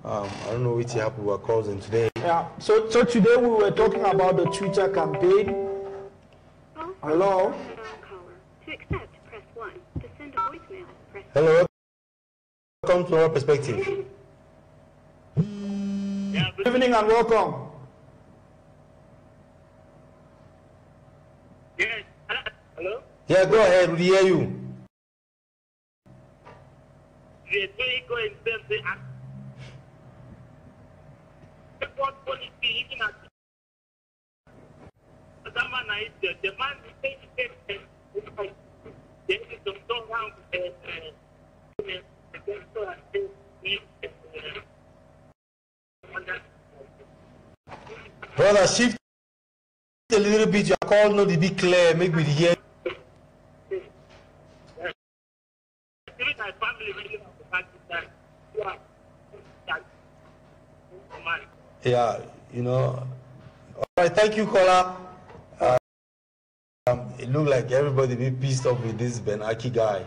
I don't know which app we were causing today. Yeah, so today we were talking about the Twitter campaign. Hello? To accept, press 1. To send a voicemail, press 2. Hello, welcome to Amba Perspective. Good evening and welcome. Yes. Hello? Yeah, go ahead, we hear you. Brother, shift a little bit, your call not to be clear, make me hear. Yeah, all right, thank you, caller. It looked like everybody be pissed off with this Ben Aki guy.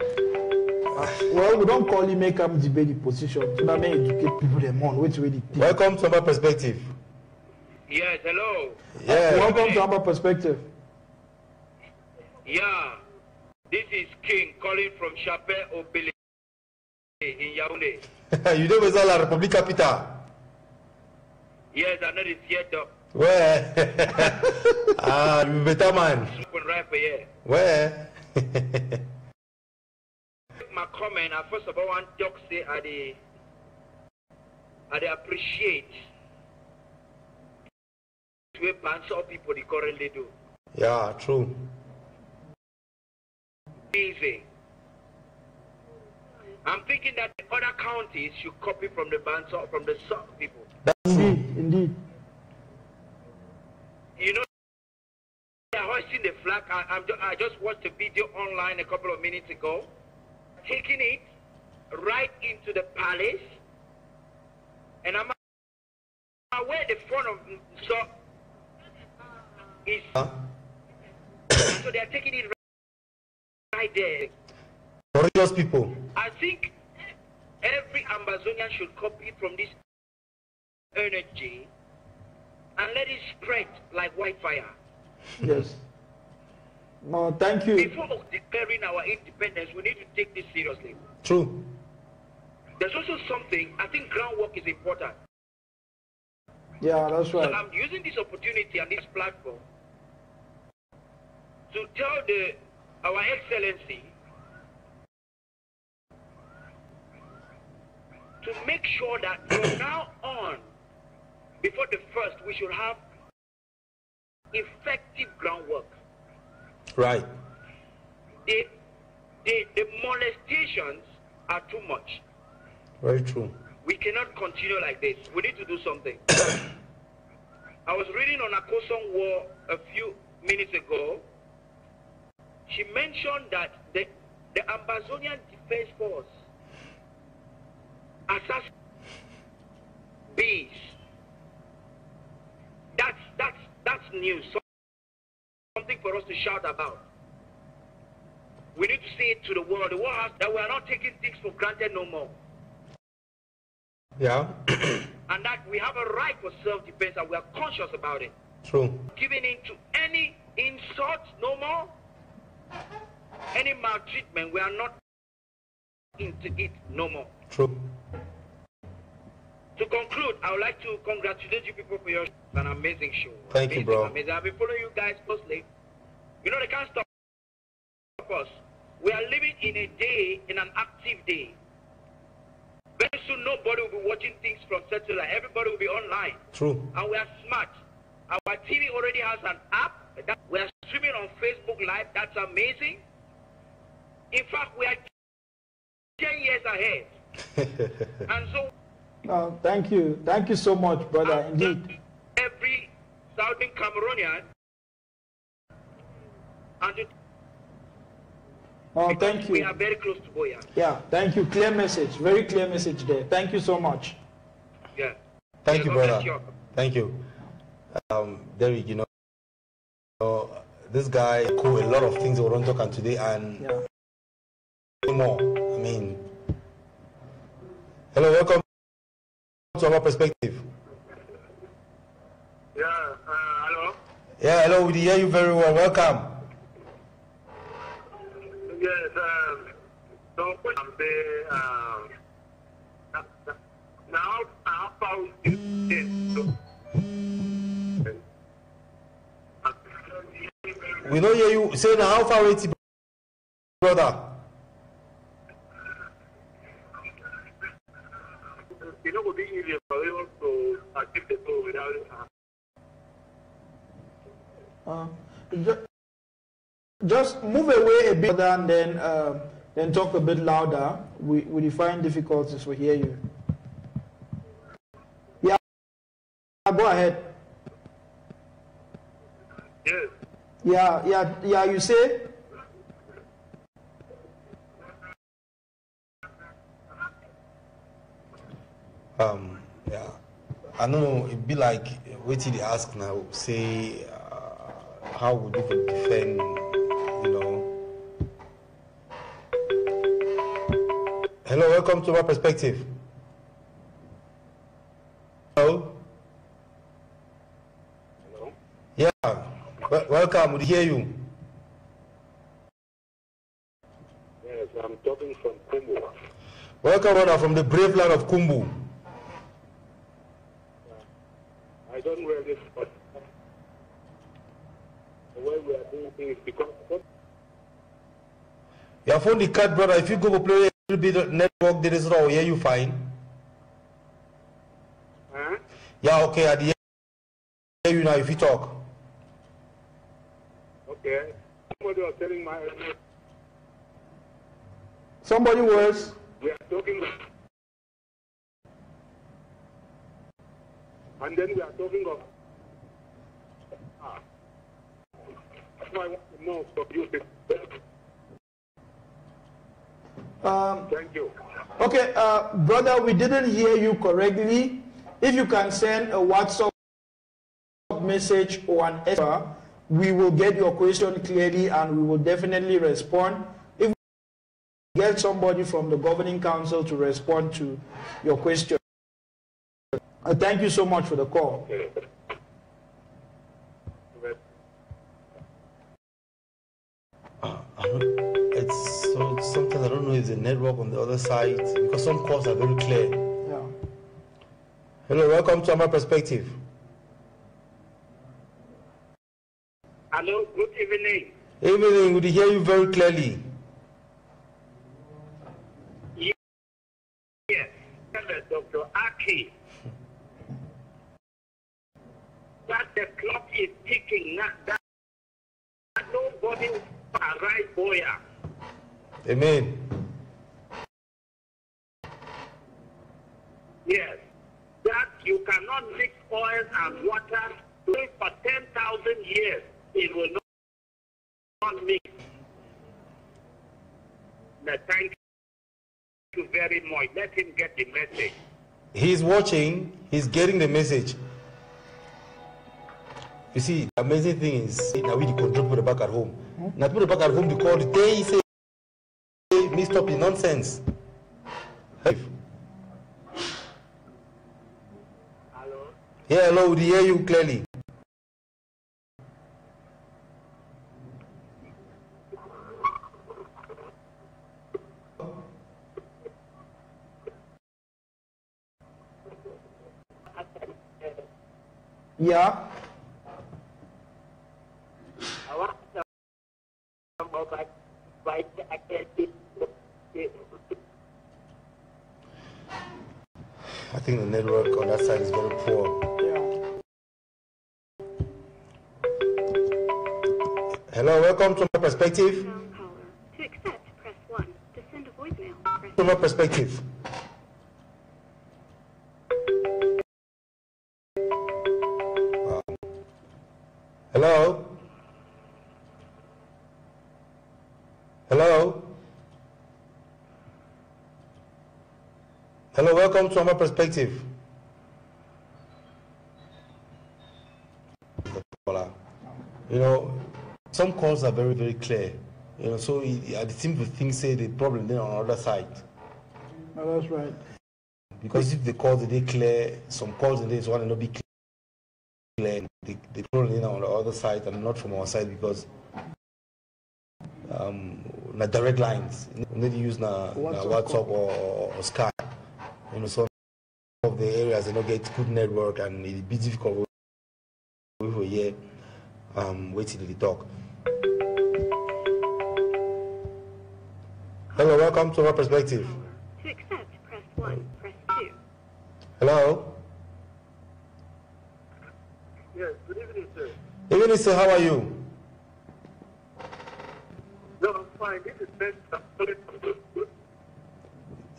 Well, we don't call him make him debate the position. So that may educate people them on which way they think. Welcome to Amba Perspective. Yes, hello. Yeah. Welcome to Amba Perspective. Yeah, this is King calling from Chapelle Obele in Yaoundé. You know where's La Republic capital? Yes, I know the theater. Where? You better man. Right for here. Where? My comment, I first of all want to say I appreciate the bands people they currently do. Yeah, true. Easy. I'm thinking that the other counties should copy from the bands from the South people. That's true. Indeed. You know, they're hoisting the flag. I just watched a video online a couple of minutes ago, taking it right into the palace, and I'm aware the front of is. So they're taking it right there. Courageous people. I think every Ambazonian should copy from this energy and let it spread like wildfire. Yes. No, thank you. Before declaring our independence, we need to take this seriously. True. There's also something, I think groundwork is important. Yeah, that's right. So I'm using this opportunity and this platform to tell our Excellency to make sure that from now on, before the 1st, we should have effective groundwork. Right. The molestations are too much. Very true. We cannot continue like this. We need to do something. I was reading on Akosong War a few minutes ago. She mentioned that the Ambazonian Defense Force assassin bees. That's news. Something for us to shout about. We need to say it to the world. The world has that we are not taking things for granted no more. Yeah. And that we have a right for self-defense and we are conscious about it. True. Giving in to any insult no more. Any maltreatment, we are not into it no more. True. To conclude, I would like to congratulate you people for your an amazing show. Thank you, bro. Amazing. I've been following you guys closely. You know, they can't stop us. We are living in a day, in an active day. Very soon, nobody will be watching things from satellite. Everybody will be online. True. And we are smart. Our TV already has an app. We are streaming on Facebook Live. That's amazing. In fact, we are 10 years ahead. And so... thank you. Thank you so much, brother. Indeed. Every Southern Cameroonian. And thank you. We are very close to Boya. Yeah, thank you. Clear message. Very clear message there. Thank you so much. Yeah. Thank you, brother. Thank you. Derek, you know, this guy cool a lot of things we want to talk on today and more. I mean, hello, welcome to our perspective. Yeah, hello? Yeah, hello, we hear you very well. Welcome. Yes, so I'm there, now how far is We don't hear you say now how far is it, brother? You know, would be easier for you to keep the door without just move away a bit and then talk a bit louder. We find difficulties to hear you. Yeah, go ahead. Yes. Yeah, you say? Yeah, I don't know, it'd be like, what did they ask now? Say, how would you defend, you know? Hello, welcome to our perspective. Hello? Hello? Yeah, welcome, we hear you. Yes, I'm talking from Kumbu. Welcome, brother, from the brave land of Kumbu. I don't really support the way we are doing things because Your phone the cut, brother. If you go play a little bit of network, there is no hear you fine. huh? Yeah, okay, I hear you now if you talk. Okay. Somebody was telling my Somebody was? we are talking and then we are talking of that's why I want to know from you. Thank you. Okay, brother, we didn't hear you correctly. If you can send a WhatsApp message or an SMS, we will get your question clearly and we will definitely respond. get somebody from the governing council to respond to your question. Thank you so much for the call. It's something I don't know if the network on the other side, because some calls are very clear. Yeah. Hello, welcome to Amba Perspective. Hello, good evening. Evening, we hear you very clearly. Yes, Dr. Aki. That the clock is ticking, not that nobody will arrive boya. Amen. Yes, that you cannot mix oil and water for 10,000 years. It will not mix. Thank you very much. Let him get the message. He's watching, he's getting the message. You see, the amazing thing is, now we control put it back at home. Now put it back at home, they call it, they say, me stop the nonsense. Hey. Hello? Yeah, hello, we hear you clearly. Yeah. I want to talk about I think the network on that side is very poor. Yeah. Hello, welcome to My Perspective. To accept, press 1. To send a voicemail, press To My Perspective. Hello? Hello? Hello, welcome to My Perspective. You know, some calls are very, very clear. You know, so the simple thing say the problem then on the other side. No, that's right. Because if the calls they clear, some calls in this one will not be clear. The problem then on the other side and not from our side because na direct lines. We need to use na WhatsApp or Skype. You know, some of the areas they don't get good network and it be difficult for here. Wait till they talk. Hello, welcome to My Perspective. To accept, press 1. Press 2. Hello. Yes, good evening, sir. Evening, sir. How are you? No, I'm fine. This is Ben. I'm calling from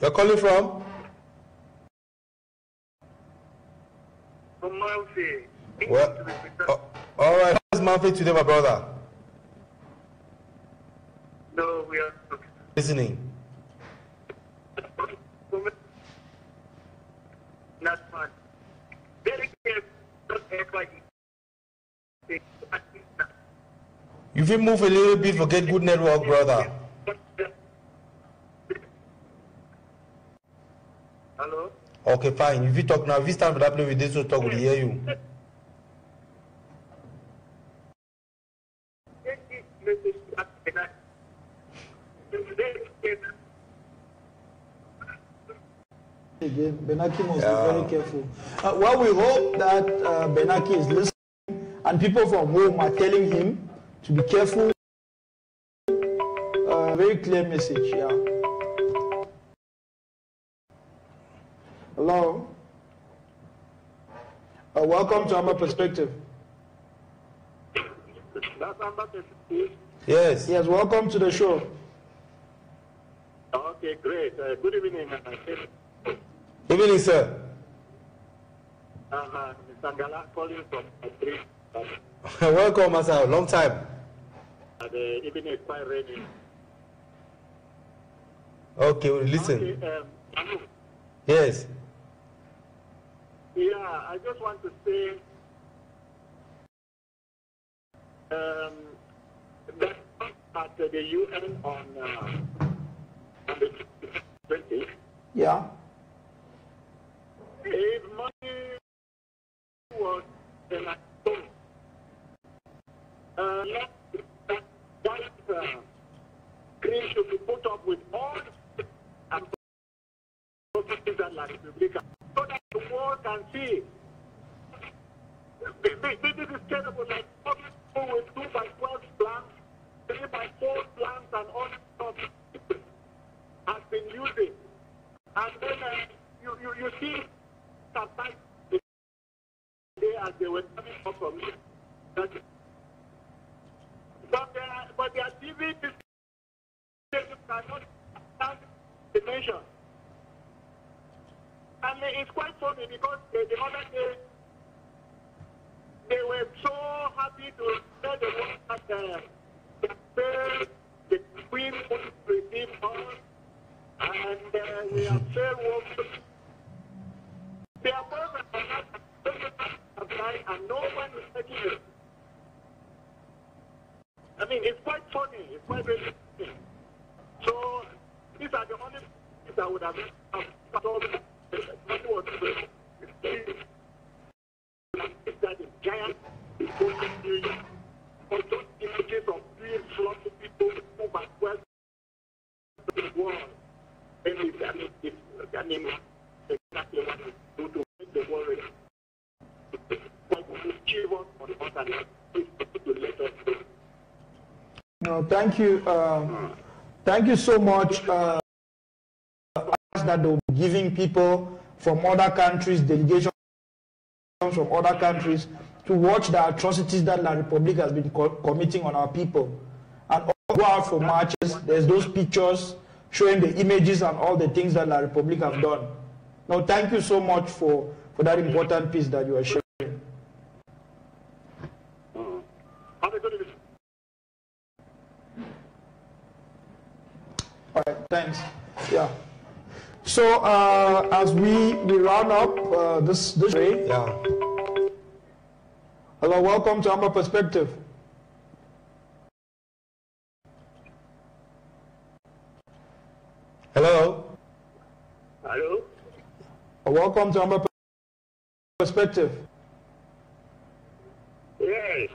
You're calling from? Malfi. Well, all right. How's Manfred today, my brother? No, we are Listening. not fine. Very careful. You will move a little bit for get good network, brother. Hello? Okay, fine. If you talk now, if you stand for that place with this, we'll talk, we'll hear you. Again, Benaki must be very careful. Well, we hope that Benaki is listening and people from home are telling him to be careful. Very clear message, yeah. Hello. Welcome to Amba Perspective. That's Amba Perspective. Yes. Yes, welcome to the show. Okay, great. Good evening. Evening, sir. Mr. Gala calling from Madrid. Welcome, Masa. Long time. The evening is quite rainy. Okay, we'll listen. Okay, Yes. yeah, I just want to say that at the UN on 20. Yeah. If money was in a stone, that cream should be put up with all and processes and La Republica so that the world can see. This is terrible. Like people with 2 by 12 plants, 3 by 4 plants, and all stuff has been using. And then you see sometimes the day as they were coming up from it. But they are giving this cannot stand the nation. And it's quite funny because the other day they were so happy to tell the world that the Queen would receive us and we have fair work. They are both applying and no one is taking it. I mean, it's quite funny. It's quite very funny. So, these are the only things I would have told them. That is giant. Also, images of three fluffy people who are well to the world. And it's exactly what we do to make the world achieve us on the other hand. To let us go. No, thank you. Thank you so much. That they'll be giving people from other countries, delegations from other countries, to watch the atrocities that La Republic has been committing on our people. And go out for marches. There's those pictures showing the images and all the things that La Republic have done. No, thank you so much for that important piece that you are sharing. All right, thanks. Yeah. So as we round up this day, hello, welcome to Amba Perspective. Hello. Hello. Welcome to Amba Perspective. Yes.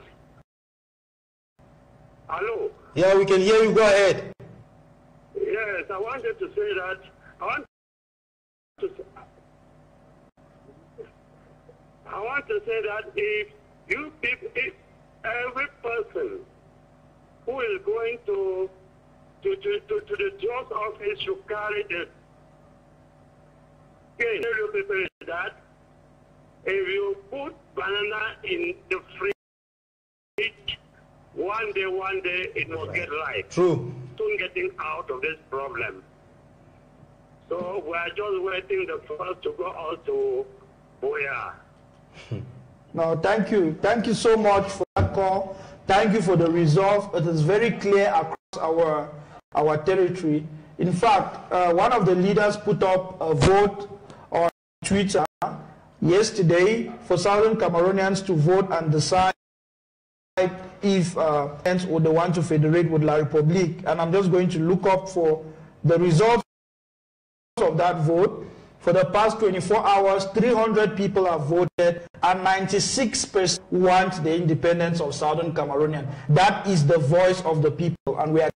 Hello. Yeah, we can hear you. Go ahead. Yes, I wanted to say that. I want to say that if you people, if every person who is going to the judge office should carry the people that if you put banana in the fridge, one day it will get right. True. Soon getting out of this problem. So we are just waiting the first to go out to Boya. No, thank you. Thank you so much for that call. Thank you for the resolve. It is very clear across our territory. In fact, one of the leaders put up a vote on Twitter yesterday for Southern Cameroonians to vote and decide if or they want to federate with La Republique. And I'm just going to look up for the results of that vote. For the past 24 hours, 300 people have voted and 96% want the independence of Southern Cameroonian. That is the voice of the people, and we are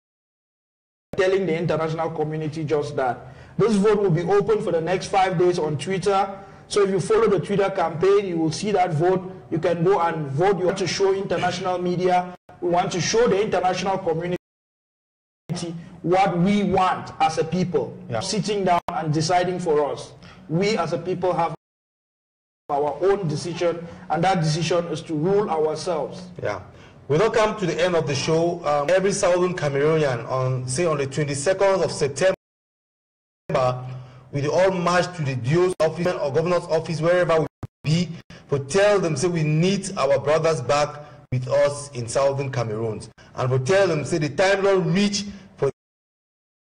telling the international community just that. This vote will be open for the next 5 days on Twitter. So if you follow the Twitter campaign, you will see that vote. You can go and vote. You want to show international media. We want to show the international community what we want as a people. Sitting down and deciding for us. We as a people have our own decision, and that decision is to rule ourselves. Yeah. We now come to the end of the show. Every Southern Cameroonian on the 22nd of September, we all march to the DO's office or governor's office, wherever we be, to tell them, say, we need our brothers back with us in Southern Cameroon. And to tell them, say, the time don't reach for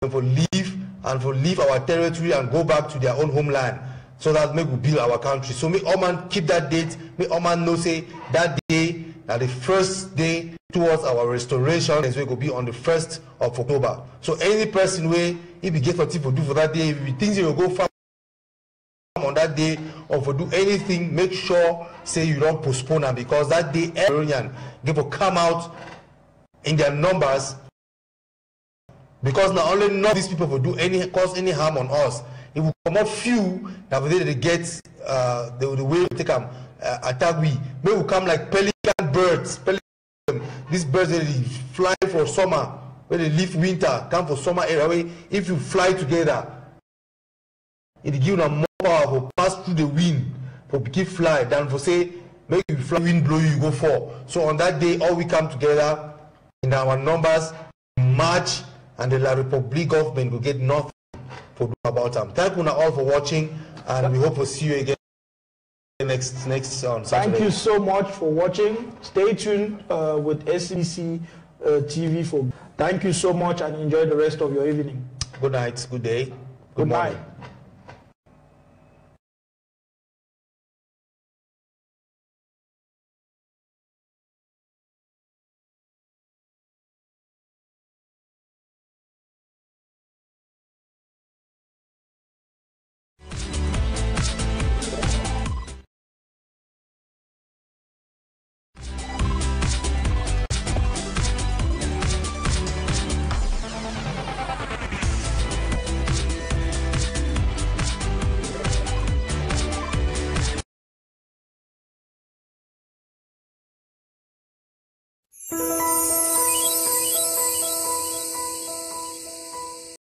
them to leave and to leave our territory and go back to their own homeland, so that we build our country. So may all man keep that date. May all man know, say, that day, the first day towards our restoration is going to be on the 1st of October. So any person where if you get something for do for that day, if you think you go farm on that day or for do anything, make sure say you don't postpone them, because that day everyone people come out in their numbers, because not only not these people will do any cause any harm on us. It will come out few that they get the way to take them attack we. They will come like pelican birds. These birds they fly for summer, when they leave winter, come for summer area. If you fly together, it give them more power to pass through the wind for keep fly than for say make you fly wind blow you go fall. So on that day, all we come together in our numbers, march, and the La Republic government will get nothing for do about them. Thank you all for watching, and we hope to see you again next Saturday. Thank you so much for watching. Stay tuned with SCC TV for. Thank you so much, and enjoy the rest of your evening. Good night, good day, good morning. Night. you